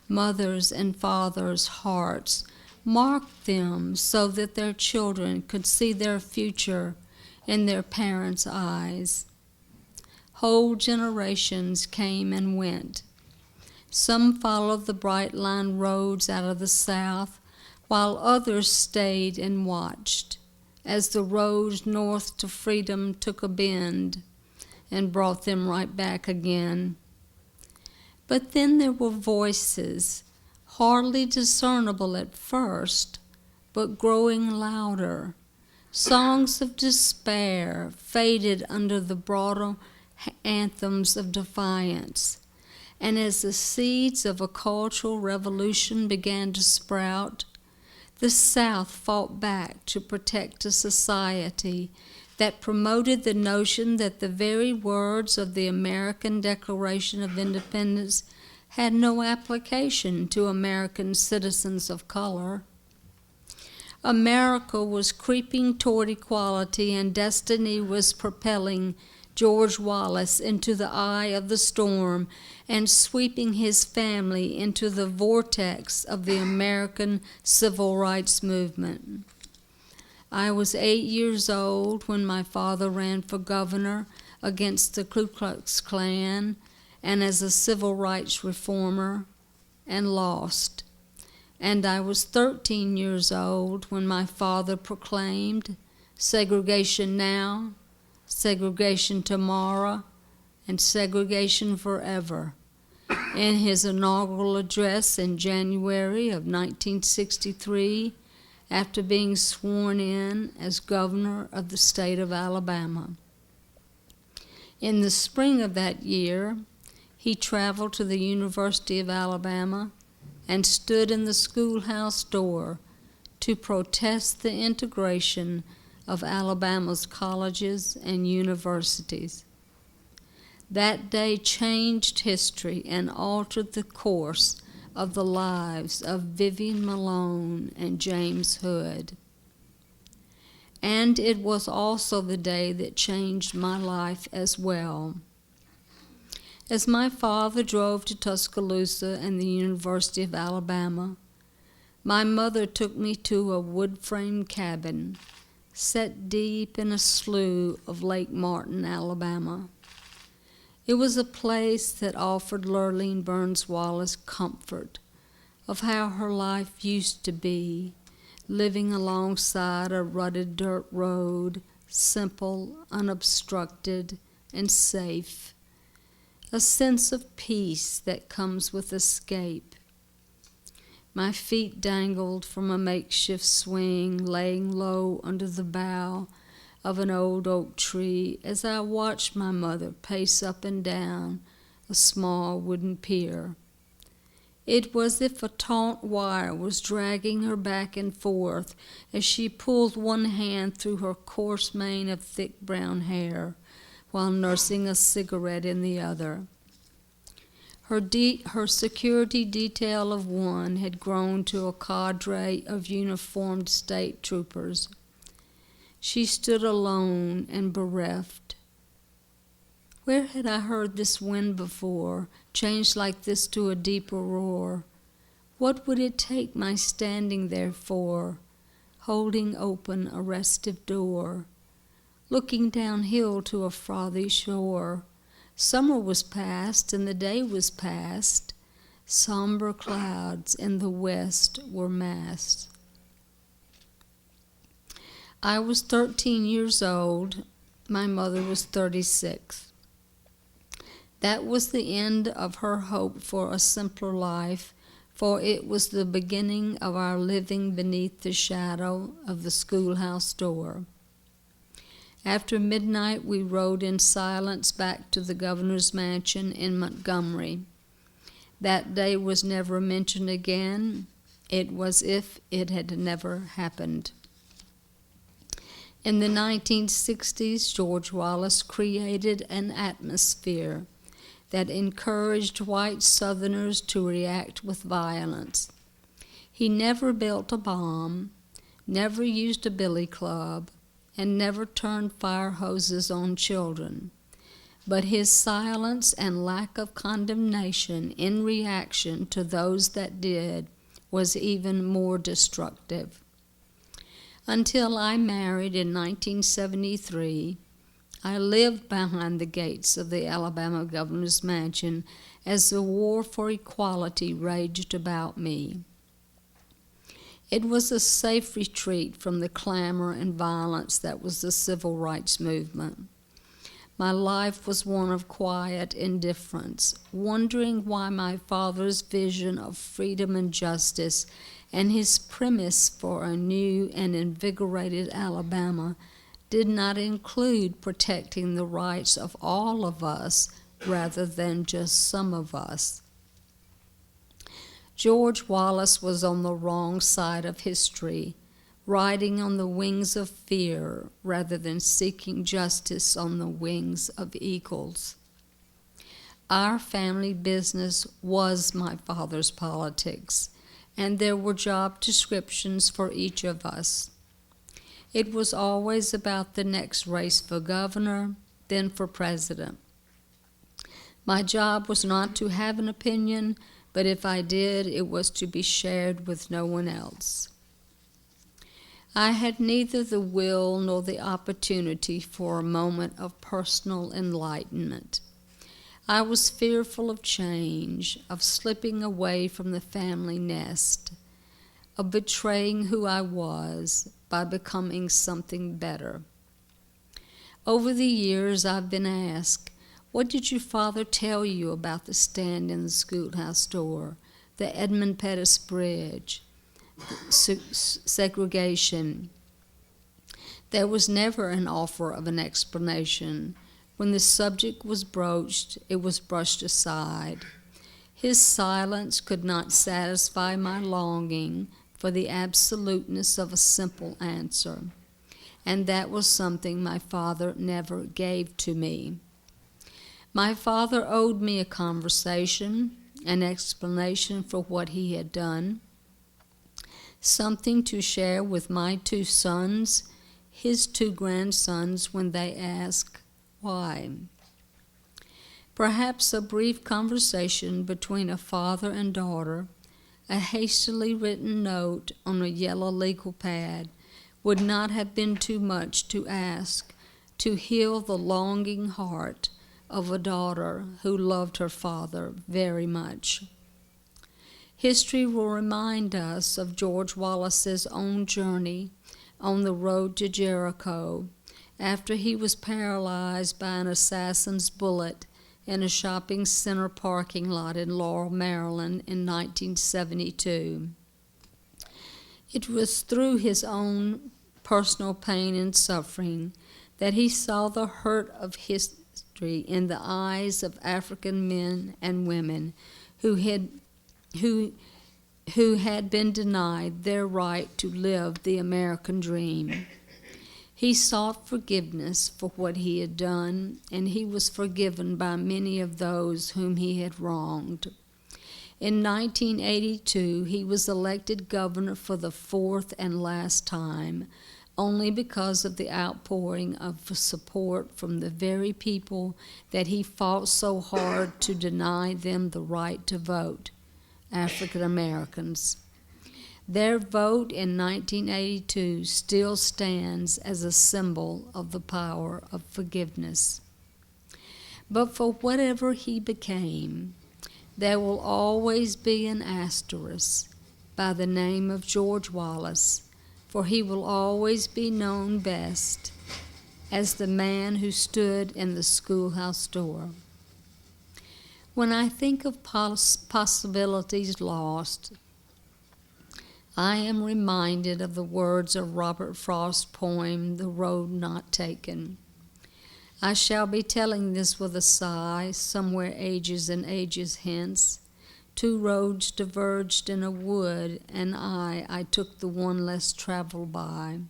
mothers and fathers' hearts marked them so that their children could see their future in their parents' eyes. Whole generations came and went. Some followed the bright line roads out of the South, while others stayed and watched as the road north to freedom took a bend and brought them right back again. But then there were voices, hardly discernible at first, but growing louder. Songs of despair faded under the broader anthems of defiance. And as the seeds of a cultural revolution began to sprout, the South fought back to protect a society that promoted the notion that the very words of the American Declaration of Independence had no application to American citizens of color. America was creeping toward equality, and destiny was propelling George Wallace into the eye of the storm and sweeping his family into the vortex of the American Civil Rights Movement. I was 8 years old when my father ran for governor against the Ku Klux Klan and as a civil rights reformer, and lost. And I was 13 years old when my father proclaimed segregation now, segregation tomorrow, and segregation forever in his inaugural address in January of 1963 after being sworn in as governor of the state of Alabama. In the spring of that year, he traveled to the University of Alabama and stood in the schoolhouse door to protest the integration of Alabama's colleges and universities. That day changed history and altered the course of the lives of Vivian Malone and James Hood. And it was also the day that changed my life as well. As my father drove to Tuscaloosa and the University of Alabama, my mother took me to a wood-frame cabin set deep in a slough of Lake Martin, Alabama. It was a place that offered Lurleen Burns Wallace comfort of how her life used to be, living alongside a rutted dirt road, simple, unobstructed, and safe. a sense of peace that comes with escape. My feet dangled from a makeshift swing, laying low under the bough of an old oak tree as I watched my mother pace up and down a small wooden pier. It was as if a taut wire was dragging her back and forth as she pulled one hand through her coarse mane of thick brown hair while nursing a cigarette in the other. Her security detail of one had grown to a cadre of uniformed state troopers. She stood alone and bereft. Where had I heard this wind before, changed like this to a deeper roar? What would it take my standing there for, holding open a restive door, looking downhill to a frothy shore? Summer was past and the day was past. Somber clouds in the west were massed. I was 13 years old. My mother was 36. That was the end of her hope for a simpler life, for it was the beginning of our living beneath the shadow of the schoolhouse door. After midnight, we rode in silence back to the governor's mansion in Montgomery. That day was never mentioned again. It was as if it had never happened. In the 1960s, George Wallace created an atmosphere that encouraged white Southerners to react with violence. He never built a bomb, never used a billy club, and never turned fire hoses on children. But his silence and lack of condemnation in reaction to those that did was even more destructive. Until I married in 1973, I lived behind the gates of the Alabama governor's mansion as the war for equality raged about me. It was a safe retreat from the clamor and violence that was the civil rights movement. My life was one of quiet indifference, wondering why my father's vision of freedom and justice and his premise for a new and invigorated Alabama did not include protecting the rights of all of us rather than just some of us. George Wallace was on the wrong side of history, riding on the wings of fear rather than seeking justice on the wings of eagles. Our family business was my father's politics, and there were job descriptions for each of us. It was always about the next race for governor, then for president. My job was not to have an opinion, but if I did, it was to be shared with no one else. I had neither the will nor the opportunity for a moment of personal enlightenment. I was fearful of change, of slipping away from the family nest, of betraying who I was by becoming something better. Over the years, I've been asked, what did your father tell you about the stand in the schoolhouse door, the Edmund Pettus Bridge, segregation? There was never an offer of an explanation. When the subject was broached, it was brushed aside. His silence could not satisfy my longing for the absoluteness of a simple answer, and that was something my father never gave to me. My father owed me a conversation, an explanation for what he had done, something to share with my two sons, his two grandsons, when they ask why. Perhaps a brief conversation between a father and daughter, a hastily written note on a yellow legal pad, would not have been too much to ask to heal the longing heart of a daughter who loved her father very much. History will remind us of George Wallace's own journey on the road to Jericho after he was paralyzed by an assassin's bullet in a shopping center parking lot in Laurel, Maryland in 1972. It was through his own personal pain and suffering that he saw the hurt of history in the eyes of African men and women who had been denied their right to live the American dream. He sought forgiveness for what he had done, and he was forgiven by many of those whom he had wronged. In 1982, he was elected governor for the fourth and last time, only because of the outpouring of support from the very people that he fought so hard to deny them the right to vote, African Americans. Their vote in 1982 still stands as a symbol of the power of forgiveness. But for whatever he became, there will always be an asterisk by the name of George Wallace, for he will always be known best as the man who stood in the schoolhouse door. When I think of possibilities lost, I am reminded of the words of Robert Frost's poem, The Road Not Taken. I shall be telling this with a sigh, somewhere ages and ages hence. 2 roads diverged in a wood, and I took the one less traveled by,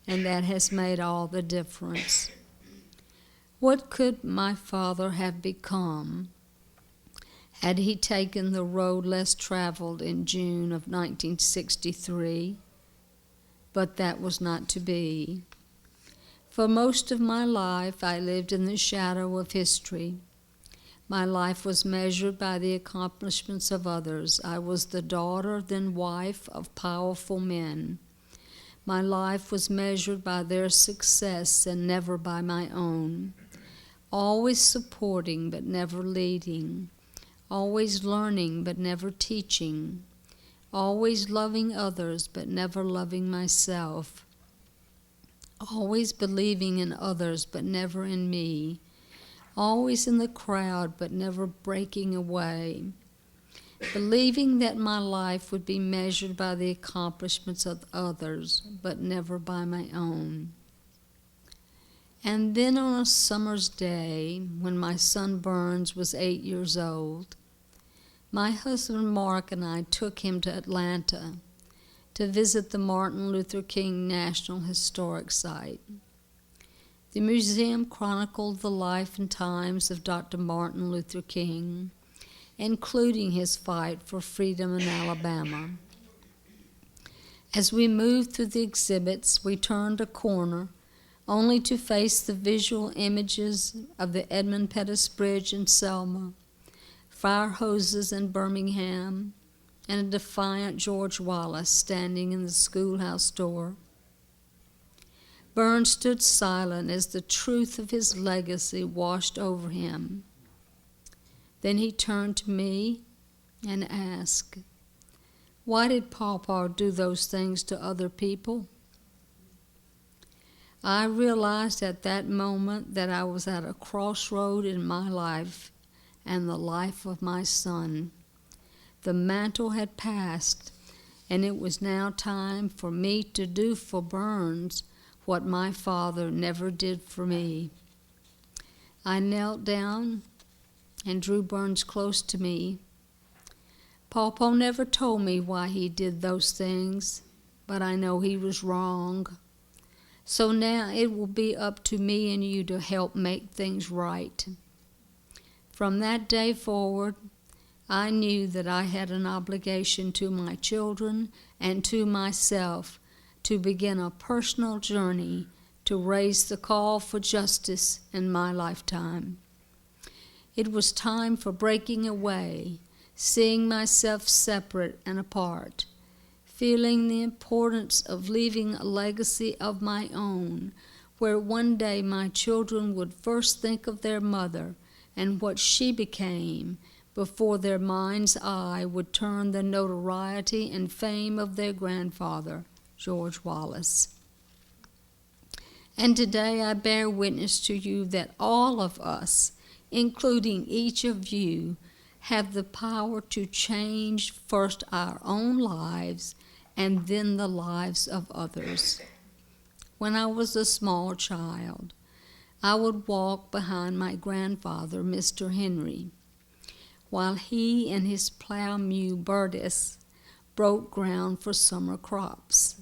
and that has made all the difference. What could my father have become had he taken the road less traveled in June of 1963? But that was not to be. For most of my life, I lived in the shadow of history. My life was measured by the accomplishments of others. I was the daughter, then wife, of powerful men. My life was measured by their success and never by my own. Always supporting, but never leading. Always learning, but never teaching. Always loving others, but never loving myself. Always believing in others, but never in me. Always in the crowd, but never breaking away. Believing that my life would be measured by the accomplishments of others, but never by my own. And then on a summer's day, when my son Burns was 8 years old, my husband Mark and I took him to Atlanta to visit the Martin Luther King National Historic Site. The museum chronicled the life and times of Dr. Martin Luther King, including his fight for freedom in Alabama. As we moved through the exhibits, we turned a corner only to face the visual images of the Edmund Pettus Bridge in Selma, fire hoses in Birmingham, and a defiant George Wallace standing in the schoolhouse door. Burns stood silent as the truth of his legacy washed over him. Then he turned to me and asked, "Why did Pawpaw do those things to other people?" I realized at that moment that I was at a crossroad in my life and the life of my son. The mantle had passed, and it was now time for me to do for Burns what my father never did for me. I knelt down and drew Burns close to me. Pawpaw never told me why he did those things, but I know he was wrong. So now it will be up to me and you to help make things right. From that day forward, I knew that I had an obligation to my children and to myself to begin a personal journey to raise the call for justice in my lifetime. It was time for breaking away, seeing myself separate and apart, feeling the importance of leaving a legacy of my own, where one day my children would first think of their mother and what she became before their mind's eye would turn the notoriety and fame of their grandfather, George Wallace. And today I bear witness to you that all of us including each of you, have the power to change first our own lives and then the lives of others. When I was a small child, I would walk behind my grandfather, Mr. Henry, while he and his plow mule Bertus broke ground for summer crops.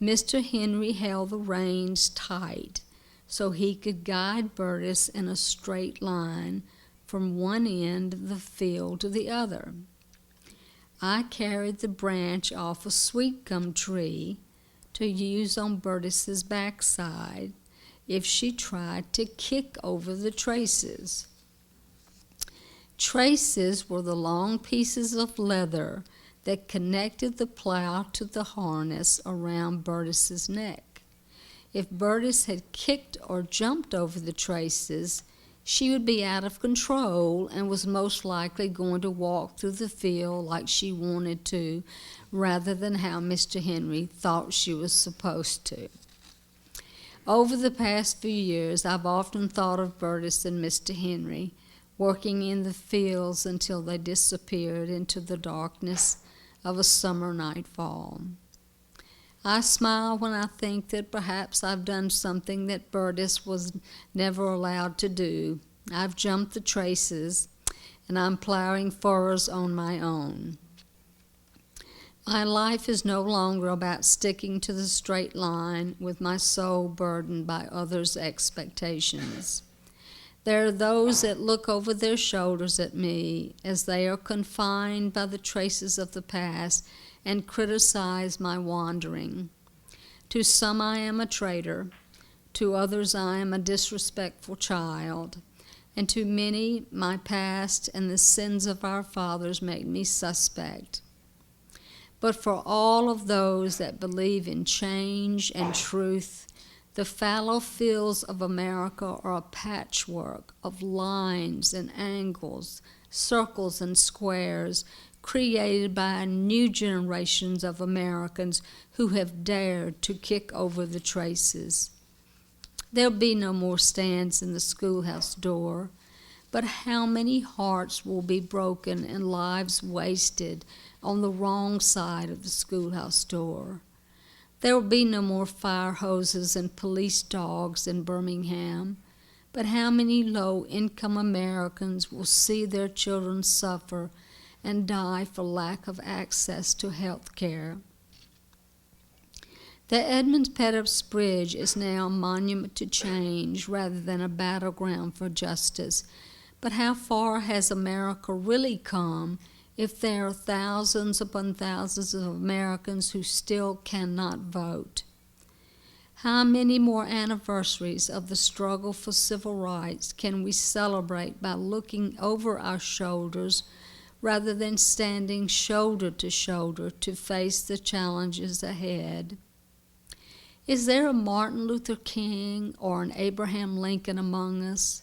Mr. Henry held the reins tight so he could guide Bertus in a straight line from one end of the field to the other. I carried the branch off a sweet gum tree to use on Bertus's backside if she tried to kick over the traces. Traces were the long pieces of leather that connected the plow to the harness around Bertus's neck. If Bertus had kicked or jumped over the traces, she would be out of control and was most likely going to walk through the field like she wanted to, rather than how Mr. Henry thought she was supposed to. Over the past few years, I've often thought of Bertus and Mr. Henry working in the fields until they disappeared into the darkness of a summer nightfall. I smile when I think that perhaps I've done something that Bertus was never allowed to do. I've jumped the traces, and I'm plowing furrows on my own. My life is no longer about sticking to the straight line with my soul burdened by others' expectations. There are those that look over their shoulders at me as they are confined by the traces of the past and criticize my wandering. To some I am a traitor, to others I am a disrespectful child, and to many my past and the sins of our fathers make me suspect. But for all of those that believe in change and truth, the fallow fields of America are a patchwork of lines and angles, circles and squares, created by new generations of Americans who have dared to kick over the traces. There'll be no more stands in the schoolhouse door, but how many hearts will be broken and lives wasted on the wrong side of the schoolhouse door? There will be no more fire hoses and police dogs in Birmingham, but how many low-income Americans will see their children suffer and die for lack of access to health care? The Edmund Pettus Bridge is now a monument to change rather than a battleground for justice. But how far has America really come if there are thousands upon thousands of Americans who still cannot vote? How many more anniversaries of the struggle for civil rights can we celebrate by looking over our shoulders rather than standing shoulder to shoulder to face the challenges ahead? Is there a Martin Luther King or an Abraham Lincoln among us?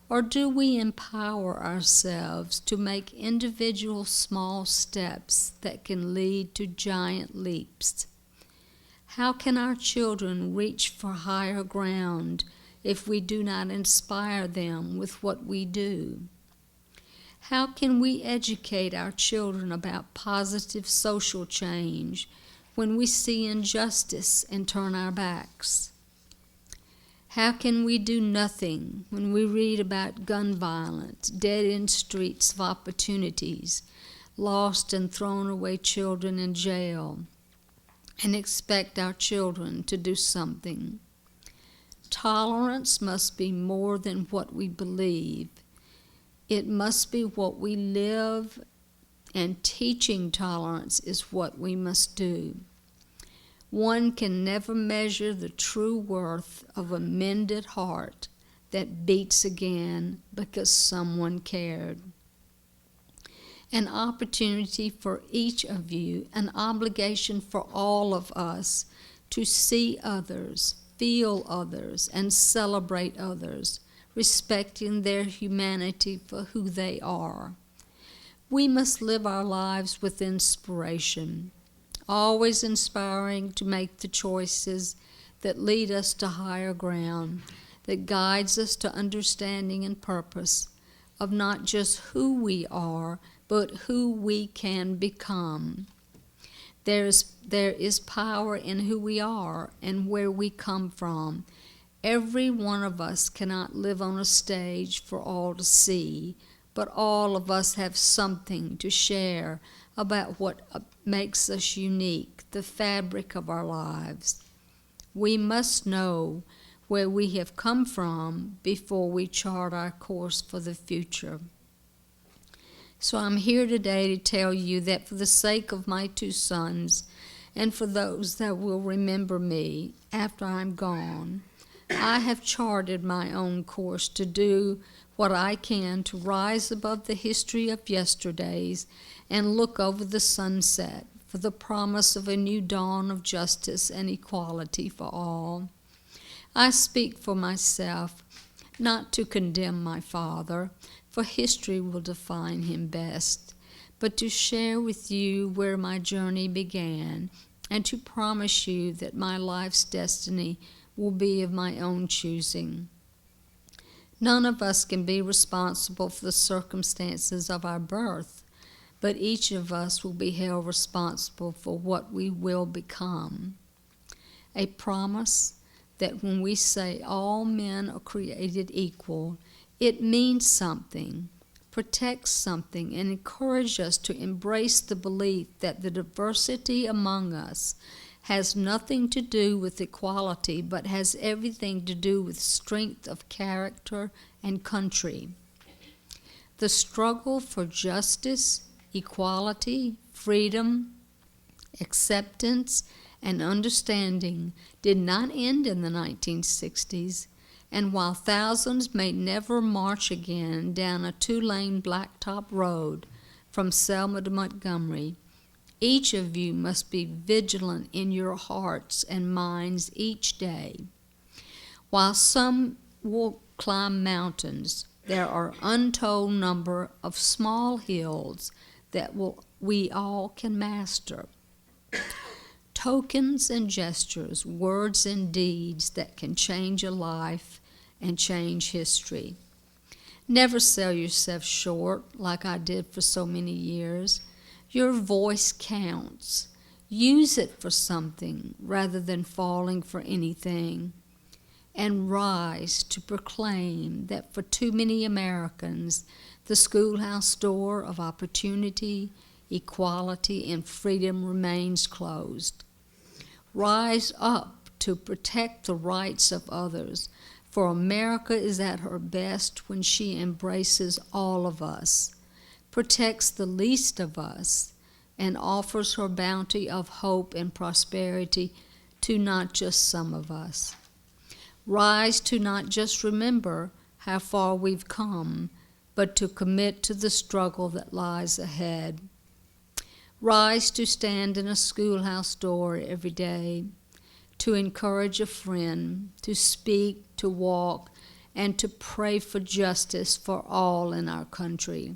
Or do we empower ourselves to make individual small steps that can lead to giant leaps? How can our children reach for higher ground if we do not inspire them with what we do? How can we educate our children about positive social change when we see injustice and turn our backs? How can we do nothing when we read about gun violence, dead-end streets of opportunities, lost and thrown away children in jail, and expect our children to do something? Tolerance must be more than what we believe. It must be what we live, and teaching tolerance is what we must do. One can never measure the true worth of a mended heart that beats again because someone cared. An opportunity for each of you, an obligation for all of us to see others, feel others, and celebrate others, respecting their humanity for who they are. We must live our lives with inspiration, always inspiring to make the choices that lead us to higher ground, that guides us to understanding and purpose of not just who we are, but who we can become. There is power in who we are and where we come from. Every one of us cannot live on a stage for all to see, but all of us have something to share about what makes us unique, the fabric of our lives. We must know where we have come from before we chart our course for the future. So I'm here today to tell you that for the sake of my 2 sons and for those that will remember me after I'm gone, I have charted my own course to do what I can to rise above the history of yesterdays and look over the sunset for the promise of a new dawn of justice and equality for all. I speak for myself, not to condemn my father, for history will define him best, but to share with you where my journey began and to promise you that my life's destiny will be of my own choosing. None of us can be responsible for the circumstances of our birth, but each of us will be held responsible for what we will become. A promise that when we say all men are created equal, it means something, protects something, and encourages us to embrace the belief that the diversity among us has nothing to do with equality, but has everything to do with strength of character and country. The struggle for justice, equality, freedom, acceptance, and understanding did not end in the 1960s, and while thousands may never march again down a 2-lane blacktop road from Selma to Montgomery, each of you must be vigilant in your hearts and minds each day. While some will climb mountains, there are untold number of small hills that we all can master. Tokens and gestures, words and deeds that can change a life and change history. Never sell yourself short like I did for so many years. Your voice counts. Use it for something rather than falling for anything. And rise to proclaim that for too many Americans, the schoolhouse door of opportunity, equality, and freedom remains closed. Rise up to protect the rights of others, for America is at her best when she embraces all of us, protects the least of us, and offers her bounty of hope and prosperity to not just some of us. Rise to not just remember how far we've come, but to commit to the struggle that lies ahead. Rise to stand in a schoolhouse door every day, to encourage a friend, to speak, to walk, and to pray for justice for all in our country.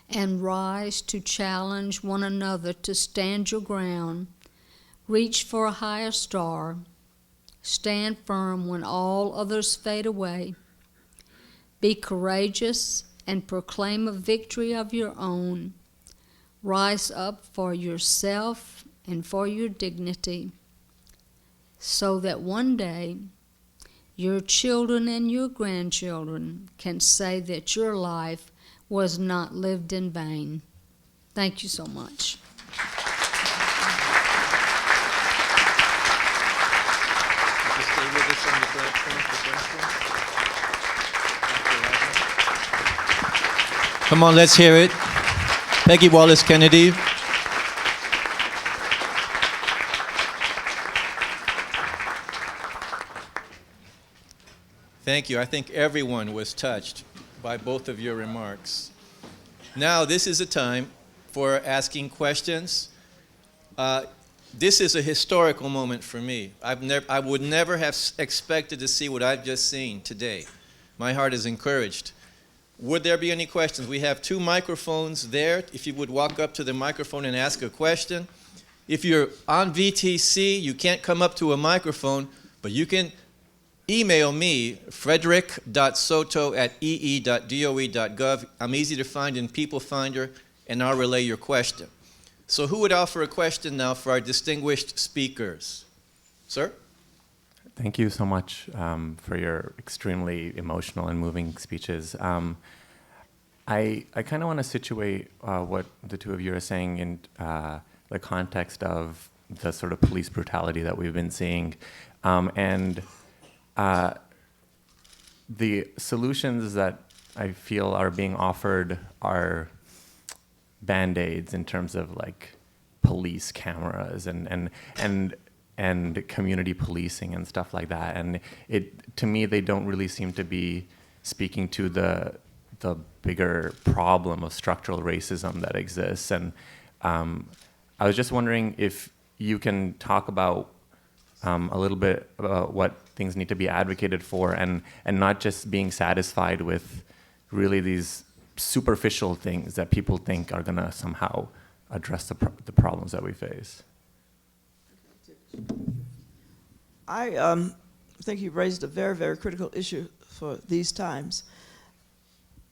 And rise to challenge one another to stand your ground, reach for a higher star, stand firm when all others fade away. Be courageous and proclaim a victory of your own. Rise up for yourself and for your dignity, so that one day your children and your grandchildren can say that your life was not lived in vain. Thank you so much. Come on, let's hear it. Peggy Wallace Kennedy. Thank you. I think everyone was touched by both of your remarks. Now, this is a time for asking questions. This is a historical moment for me. I would never have expected to see what I've just seen today. My heart is encouraged. Would there be any questions? We have 2 microphones there. If you would walk up to the microphone and ask a question. If you're on VTC, you can't come up to a microphone, but you can email me, frederick.soto@ee.doe.gov. I'm easy to find in People Finder, and I'll relay your question. So who would offer a question now for our distinguished speakers? Sir? Thank you so much for your extremely emotional and moving speeches. I kind of want to situate what the two of you are saying in the context of the sort of police brutality that we've been seeing. And the solutions that I feel are being offered are Band-Aids in terms of like police cameras and community policing and stuff like that. And to me, they don't really seem to be speaking to the bigger problem of structural racism that exists. And I was just wondering if you can talk about a little bit about what things need to be advocated for, and not just being satisfied with really these superficial things that people think are going to somehow address the problems that we face. I think you raised a very, very critical issue for these times.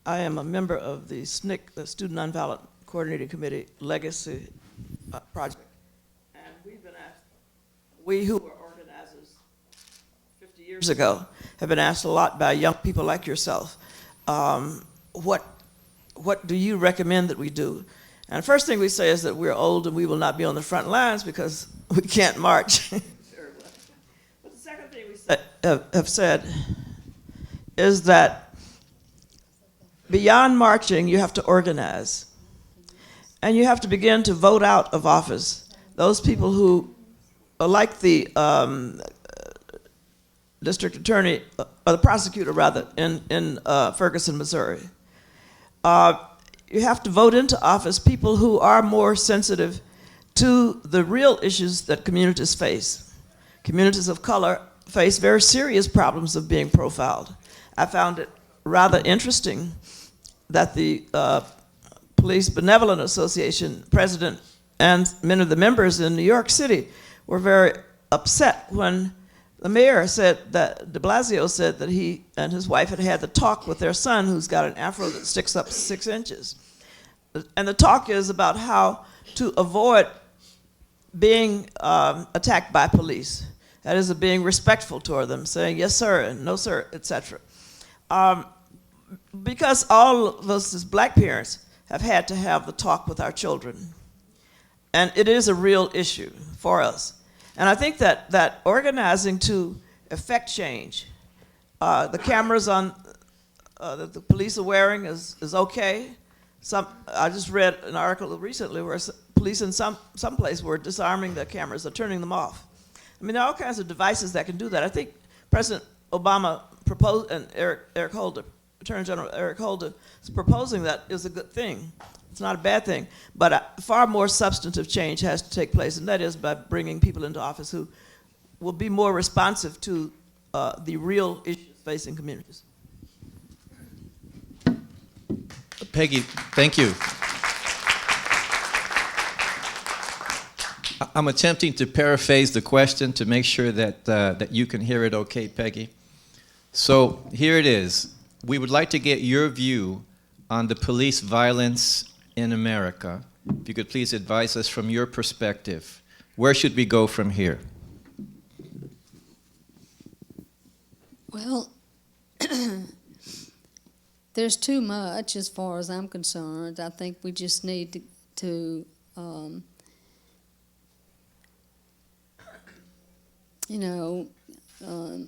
I am a member of the SNCC, the Student Nonviolent Coordinating Committee Legacy Project. And we've been asked, we who were organizers 50 years ago have been asked a lot by young people like yourself, what do you recommend that we do? And the first thing we say is that we're old and we will not be on the front lines because we can't march. But the second thing we have said is that beyond marching, you have to organize. And you have to begin to vote out of office those people who are like the district attorney, or the prosecutor rather, in Ferguson, Missouri. You have to vote into office people who are more sensitive to the real issues that communities face. Communities of color face very serious problems of being profiled. I found it rather interesting that the Police Benevolent Association president and many of the members in New York City were very upset when the mayor said that, de Blasio said that he and his wife had had the talk with their son, who's got an afro that sticks up 6 inches. And the talk is about how to avoid being attacked by police. That is, being respectful toward them, saying yes sir and no sir, etc. Because all of us as black parents have had to have the talk with our children. And it is a real issue for us. And I think that organizing to effect change, the cameras on that the police are wearing is okay. I just read an article recently where police in some place were disarming the cameras or turning them off. I mean, there are all kinds of devices that can do that. I think President Obama proposed, and Eric Holder, Attorney General Eric Holder, is proposing that is a good thing. It's not a bad thing, but far more substantive change has to take place, and that is by bringing people into office who will be more responsive to the real issues facing communities. Peggy, thank you. I'm attempting to paraphrase the question to make sure that you can hear it okay, Peggy. So here it is. We would like to get your view on the police violence in America. If you could please advise us from your perspective. Where should we go from here? Well, there's too much as far as I'm concerned. I think we just need to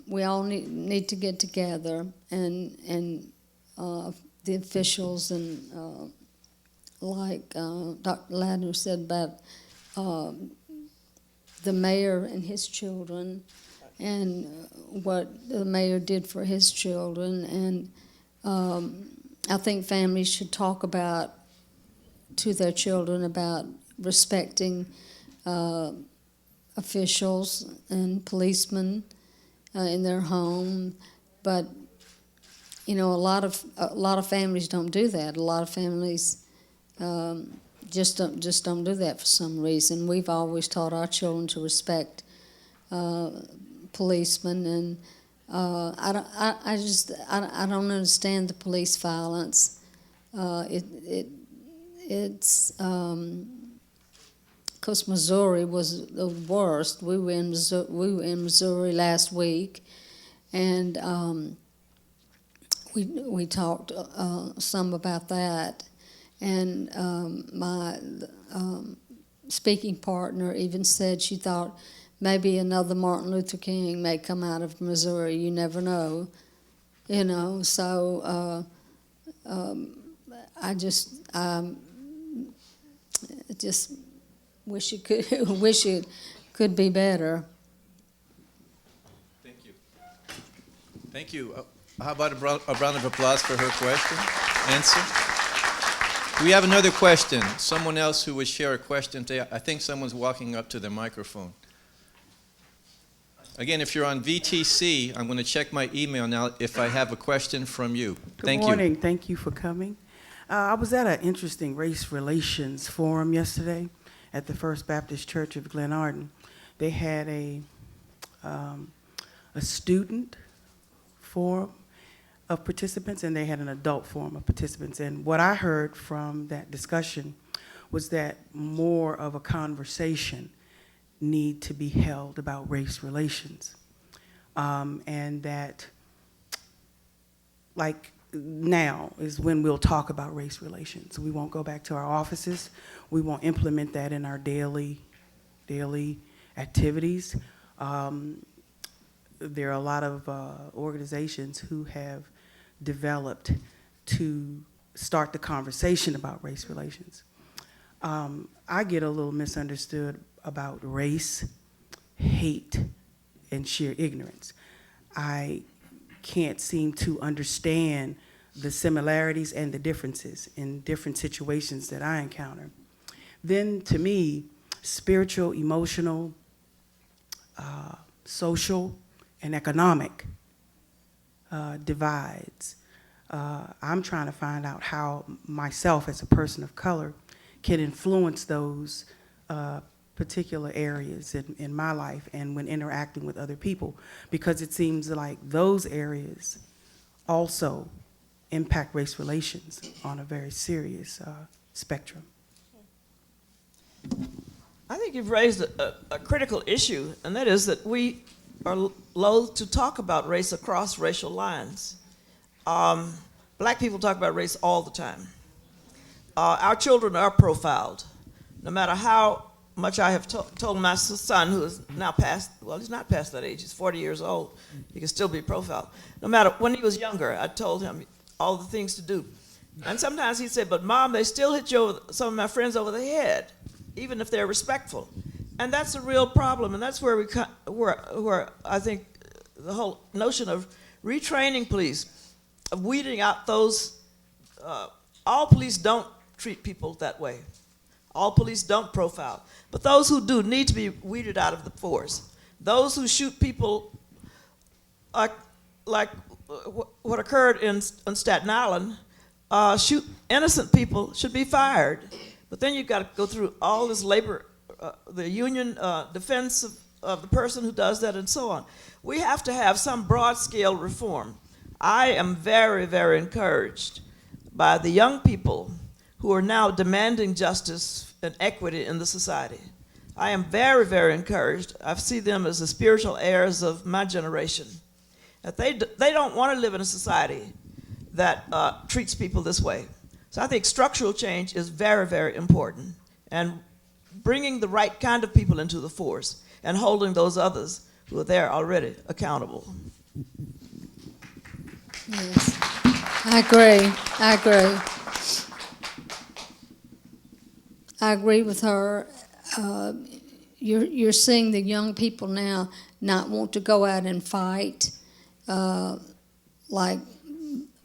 we all need to get together, and the officials and like Dr. Ladner said about the mayor and his children, and what the mayor did for his children, and I think families should talk to their children about respecting officials and policemen in their home, but a lot of families don't do that. A lot of families just don't do that for some reason. We've always taught our children to respect policemen, I don't understand the police violence. It's because Missouri was the worst. We were in Missouri last week, and we talked some about that. And my speaking partner even said she thought maybe another Martin Luther King may come out of Missouri. You never know, you know. So I just wish it could be better. Thank you. Thank you. How about a round of applause for her question? Answer. Do we have another question? Someone else who would share a question today? I think someone's walking up to the microphone. Again, if you're on VTC, I'm going to check my email now if I have a question from you. Thank you. Good morning. Thank you for coming. I was at an interesting race relations forum yesterday at the First Baptist Church of Glenarden. They had a student forum of participants, and they had an adult forum of participants. And what I heard from that discussion was that more of a conversation need to be held about race relations. And that, like, now is when we'll talk about race relations. We won't go back to our offices. We won't implement that in our daily activities. There are a lot of organizations who have developed to start the conversation about race relations. I get a little misunderstood about race, hate, and sheer ignorance. I can't seem to understand the similarities and the differences in different situations that I encounter. Then, to me, spiritual, emotional, social, and economic divides. I'm trying to find out how myself as a person of color can influence those particular areas in my life and when interacting with other people, because it seems like those areas also impact race relations on a very serious spectrum. I think you've raised a critical issue, and that is that we are loath to talk about race across racial lines. Black people talk about race all the time. Our children are profiled. No matter how much I have told my son, who is now past, well, he's not past that age, he's 40 years old, he can still be profiled. No matter, when he was younger, I told him all the things to do. And sometimes he'd say, but Mom, they still hit you over, some of my friends over the head, even if they're respectful. And that's a real problem, and that's where where I think the whole notion of retraining police, of weeding out those, all police don't treat people that way. All police don't profile. But those who do need to be weeded out of the force. Those who shoot people, like what occurred in Staten Island, shoot innocent people, should be fired. But then you've got to go through all this labor, the union defense of the person who does that, and so on. We have to have some broad-scale reform. I am very, very encouraged by the young people who are now demanding justice and equity in the society. I am very, very encouraged. I see them as the spiritual heirs of my generation. That they don't want to live in a society that treats people this way. So I think structural change is very, very important. And bringing the right kind of people into the force and holding those others who are there already accountable. Yes, I agree. I agree with her. You're seeing the young people now not want to go out and fight like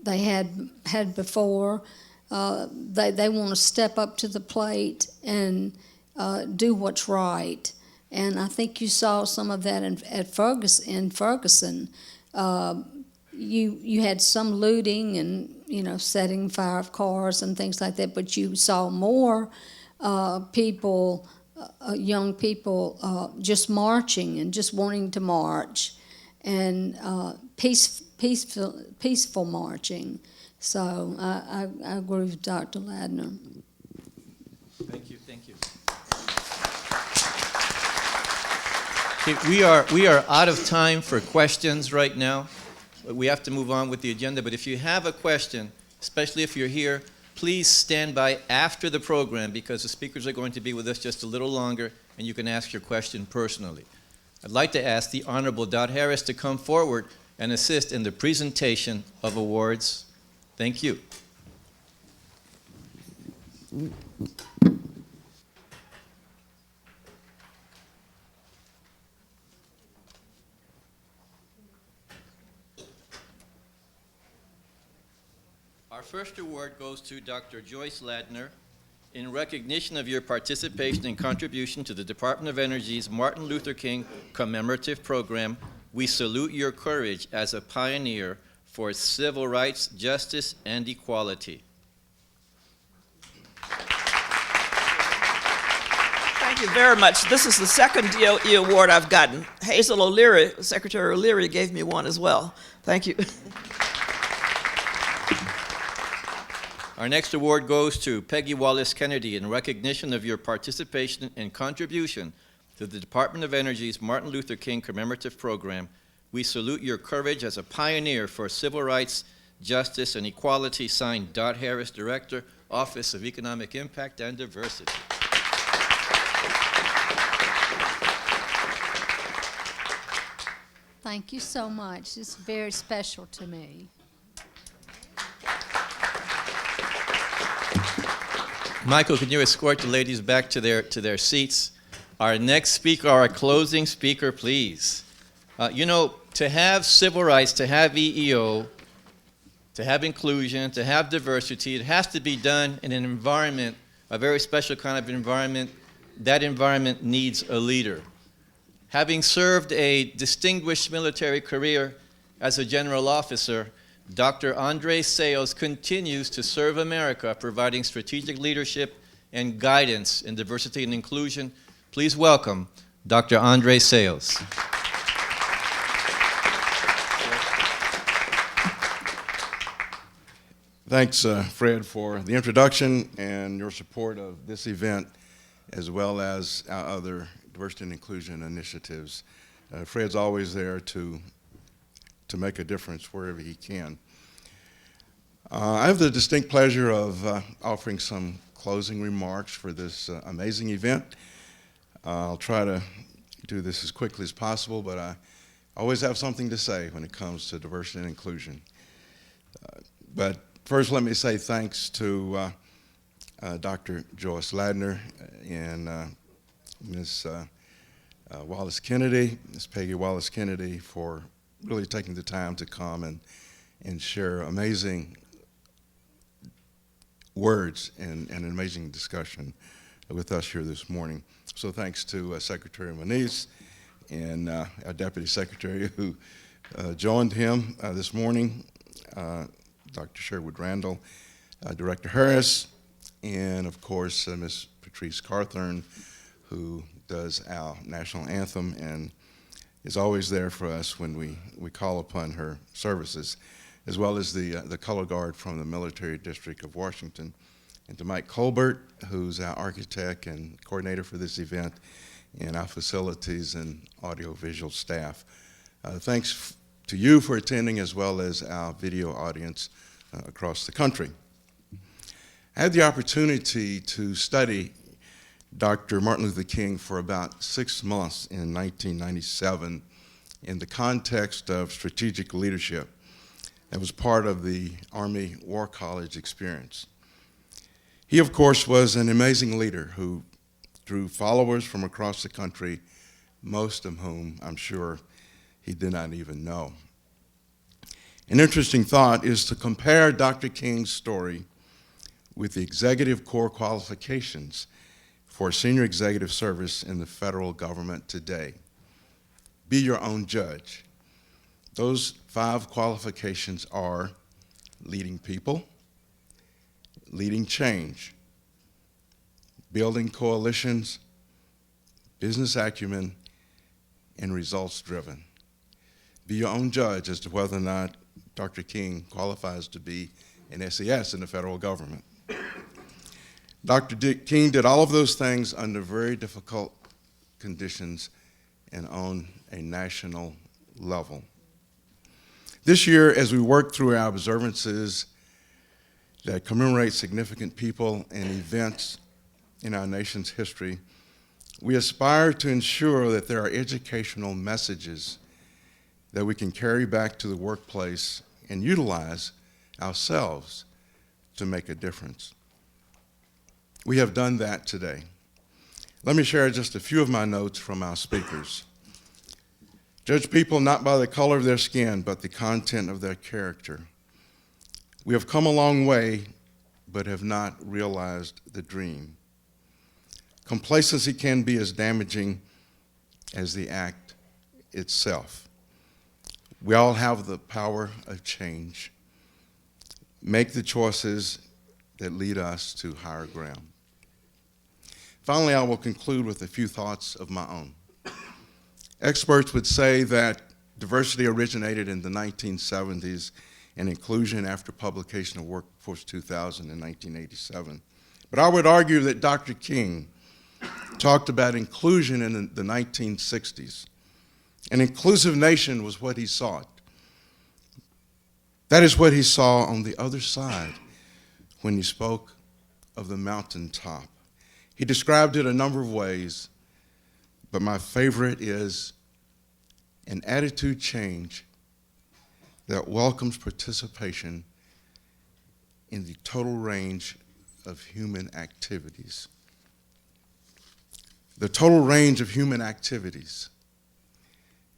they had before. They want to step up to the plate and do what's right. And I think you saw some of that in Ferguson. You had some looting and setting fire of cars and things like that, but you saw more people, young people, just marching and just wanting to march. and peaceful marching. So I agree with Dr. Ladner. Thank you, thank you. Okay, we are out of time for questions right now. We have to move on with the agenda, but if you have a question, especially if you're here, please stand by after the program because the speakers are going to be with us just a little longer and you can ask your question personally. I'd like to ask the Honorable Dot Harris to come forward and assist in the presentation of awards. Thank you. Our first award goes to Dr. Joyce Ladner. In recognition of your participation and contribution to the Department of Energy's Martin Luther King Commemorative Program, we salute your courage as a pioneer for civil rights, justice, and equality. Thank you very much. This is the second DOE award I've gotten. Hazel O'Leary, Secretary O'Leary, gave me one as well. Thank you. Our next award goes to Peggy Wallace Kennedy in recognition of your participation and contribution to the Department of Energy's Martin Luther King Commemorative Program. We salute your courage as a pioneer for civil rights, justice, and equality, signed Dot Harris, Director, Office of Economic Impact and Diversity. Thank you so much. It's very special to me. Michael, can you escort the ladies back to their seats? Our next speaker, our closing speaker, please. You know, to have civil rights, to have EEO, to have inclusion, to have diversity, it has to be done in an environment, a very special kind of environment. That environment needs a leader. Having served a distinguished military career as a general officer, Dr. Andre Sales continues to serve America, providing strategic leadership and guidance in diversity and inclusion. Please welcome Dr. Andre Sales. Thanks, Fred, for the introduction and your support of this event, as well as our other diversity and inclusion initiatives. Fred's always there to make a difference wherever he can. I have the distinct pleasure of offering some closing remarks for this amazing event. I'll try to do this as quickly as possible, but I always have something to say when it comes to diversity and inclusion. But first, let me say thanks to Dr. Joyce Ladner and Ms. Wallace Kennedy, Ms. Peggy Wallace Kennedy, for really taking the time to come and share amazing words and an amazing discussion with us here this morning. So thanks to Secretary Moniz and our Deputy Secretary who joined him this morning, Dr. Sherwood Randall, Director Harris, and of course Ms. Patrice Carthern, who does our national anthem and is always there for us when we call upon her services, as well as the color guard from the Military District of Washington, and to Mike Colbert, who's our architect and coordinator for this event, and our facilities and audiovisual staff. Thanks to you for attending, as well as our video audience across the country. I had the opportunity to study Dr. Martin Luther King for about 6 months in 1997 in the context of strategic leadership. That was part of the Army War College experience. He, of course, was an amazing leader who drew followers from across the country, most of whom I'm sure he did not even know. An interesting thought is to compare Dr. King's story with the executive corps qualifications for senior executive service in the federal government today. Be your own judge. Those 5 qualifications are leading people, leading change, building coalitions, business acumen, and results driven. Be your own judge as to whether or not Dr. King qualifies to be an SES in the federal government. Dr. King did all of those things under very difficult conditions and on a national level. This year, as we work through our observances that commemorate significant people and events in our nation's history, we aspire to ensure that there are educational messages that we can carry back to the workplace and utilize ourselves to make a difference. We have done that today. Let me share just a few of my notes from our speakers. Judge people not by the color of their skin, but the content of their character. We have come a long way, but have not realized the dream. Complacency can be as damaging as the act itself. We all have the power of change. Make the choices that lead us to higher ground. Finally, I will conclude with a few thoughts of my own. Experts would say that diversity originated in the 1970s and inclusion after publication of Workforce 2000 in 1987. But I would argue that Dr. King talked about inclusion in the 1960s. An inclusive nation was what he sought. That is what he saw on the other side when he spoke of the mountaintop. He described it a number of ways, but my favorite is an attitude change that welcomes participation in the total range of human activities. The total range of human activities.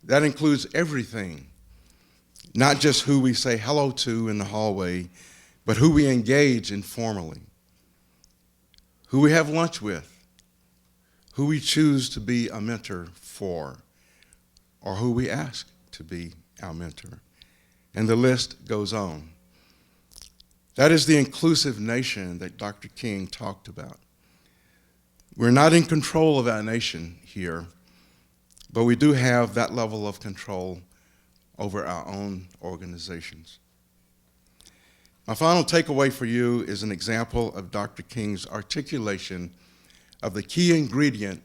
That includes everything, not just who we say hello to in the hallway, but who we engage informally, who we have lunch with, who we choose to be a mentor for, or who we ask to be our mentor. And the list goes on. That is the inclusive nation that Dr. King talked about. We're not in control of our nation here, but we do have that level of control over our own organizations. My final takeaway for you is an example of Dr. King's articulation of the key ingredient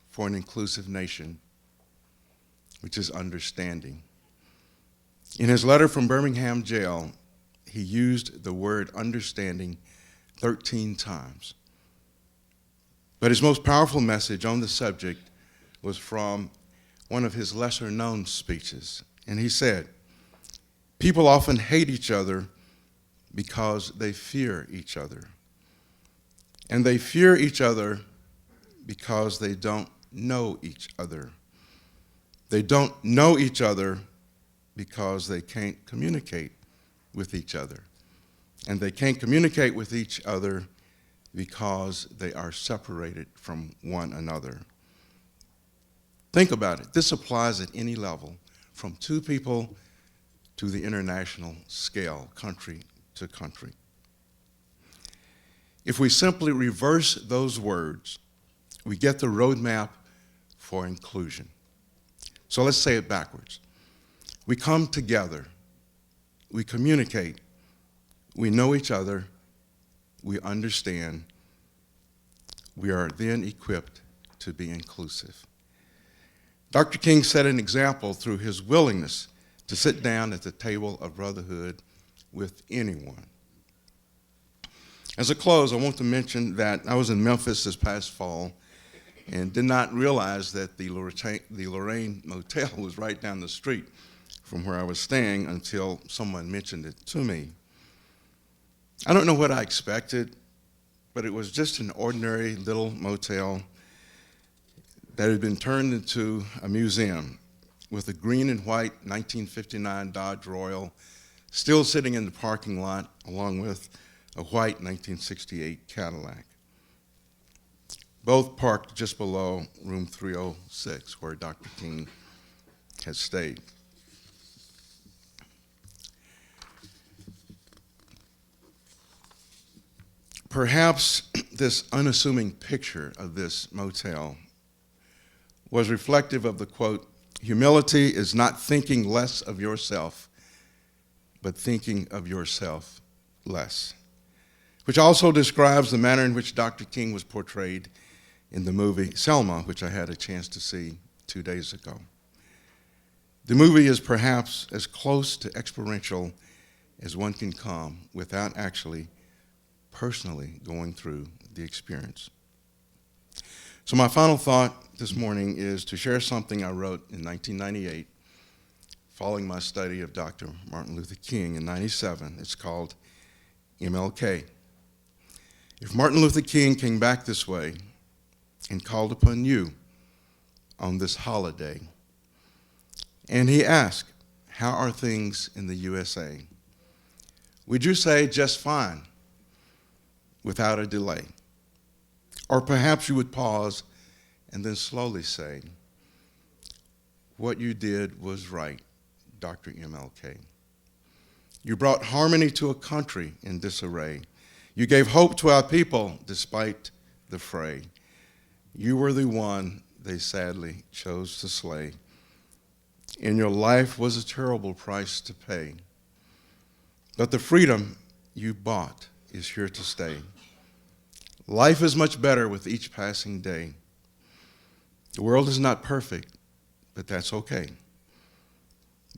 for an inclusive nation, which is understanding. In his letter from Birmingham jail, he used the word understanding 13 times. But his most powerful message on the subject was from one of his lesser-known speeches. And he said, "People often hate each other because they fear each other. And they fear each other because they don't know each other. They don't know each other because they can't communicate with each other. And they can't communicate with each other because they are separated from one another." Think about it. This applies at any level, from two people to the international scale, country to country. If we simply reverse those words, we get the roadmap for inclusion. So let's say it backwards. We come together, we communicate, we know each other, we understand, we are then equipped to be inclusive. Dr. King set an example through his willingness to sit down at the table of brotherhood with anyone. As a close, I want to mention that I was in Memphis this past fall and did not realize that the Lorraine Motel was right down the street from where I was staying until someone mentioned it to me. I don't know what I expected, but it was just an ordinary little motel that had been turned into a museum with a green and white 1959 Dodge Royal still sitting in the parking lot, along with a white 1968 Cadillac. Both parked just below room 306, where Dr. King had stayed. Perhaps this unassuming picture of this motel was reflective of the, quote, Humility is not thinking less of yourself, but thinking of yourself less, which also describes the manner in which Dr. King was portrayed in the movie Selma, which I had a chance to see 2 days ago. The movie is perhaps as close to experiential as one can come without actually personally going through the experience. So my final thought this morning is to share something I wrote in 1998 following my study of Dr. Martin Luther King in 97. It's called MLK. If Martin Luther King came back this way and called upon you on this holiday, and he asked, how are things in the USA? Would you say just fine without a delay? Or perhaps you would pause and then slowly say, what you did was right, Dr. MLK. You brought harmony to a country in disarray. You gave hope to our people despite the fray. You were the one they sadly chose to slay. And your life was a terrible price to pay. But the freedom you bought is here to stay. Life is much better with each passing day. The world is not perfect, but that's okay.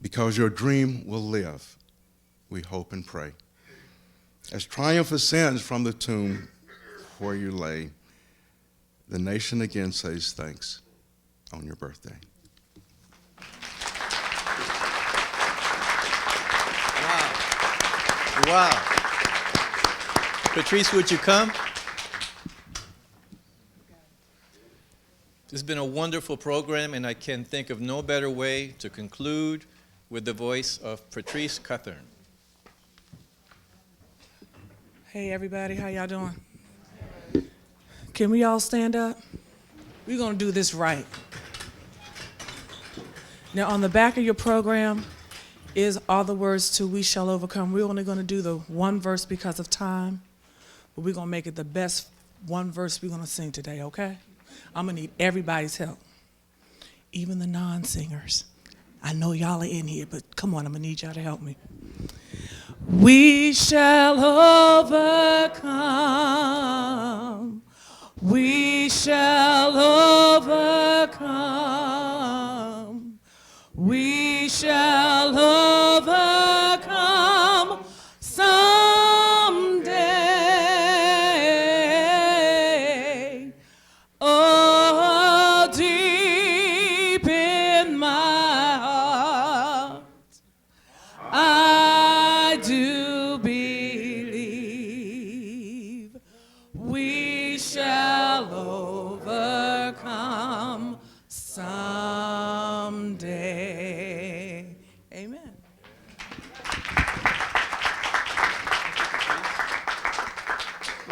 Because your dream will live, we hope and pray. As triumph ascends from the tomb where you lay, the nation again says thanks on your birthday. Wow. Patrice, would you come? This has been a wonderful program, and I can think of no better way to conclude with the voice of Patrice Cuthern. Hey everybody, how y'all doing? Can we all stand up? We're gonna do this right. Now on the back of your program is all the words to We Shall Overcome. We're only gonna do the one verse because of time, but we're gonna make it the best one verse we're gonna sing today, okay? I'm gonna need everybody's help, even the non-singers. I know y'all are in here, but come on, I'm gonna need y'all to help me. We shall overcome. We shall overcome. We shall overcome someday. Oh, deep in my heart, I do believe we shall overcome someday. Amen.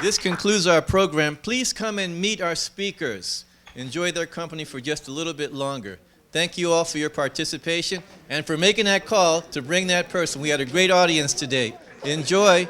This concludes our program. Please come and meet our speakers. Enjoy their company for just a little bit longer. Thank you all for your participation and for making that call to bring that person. We had a great audience today. Enjoy.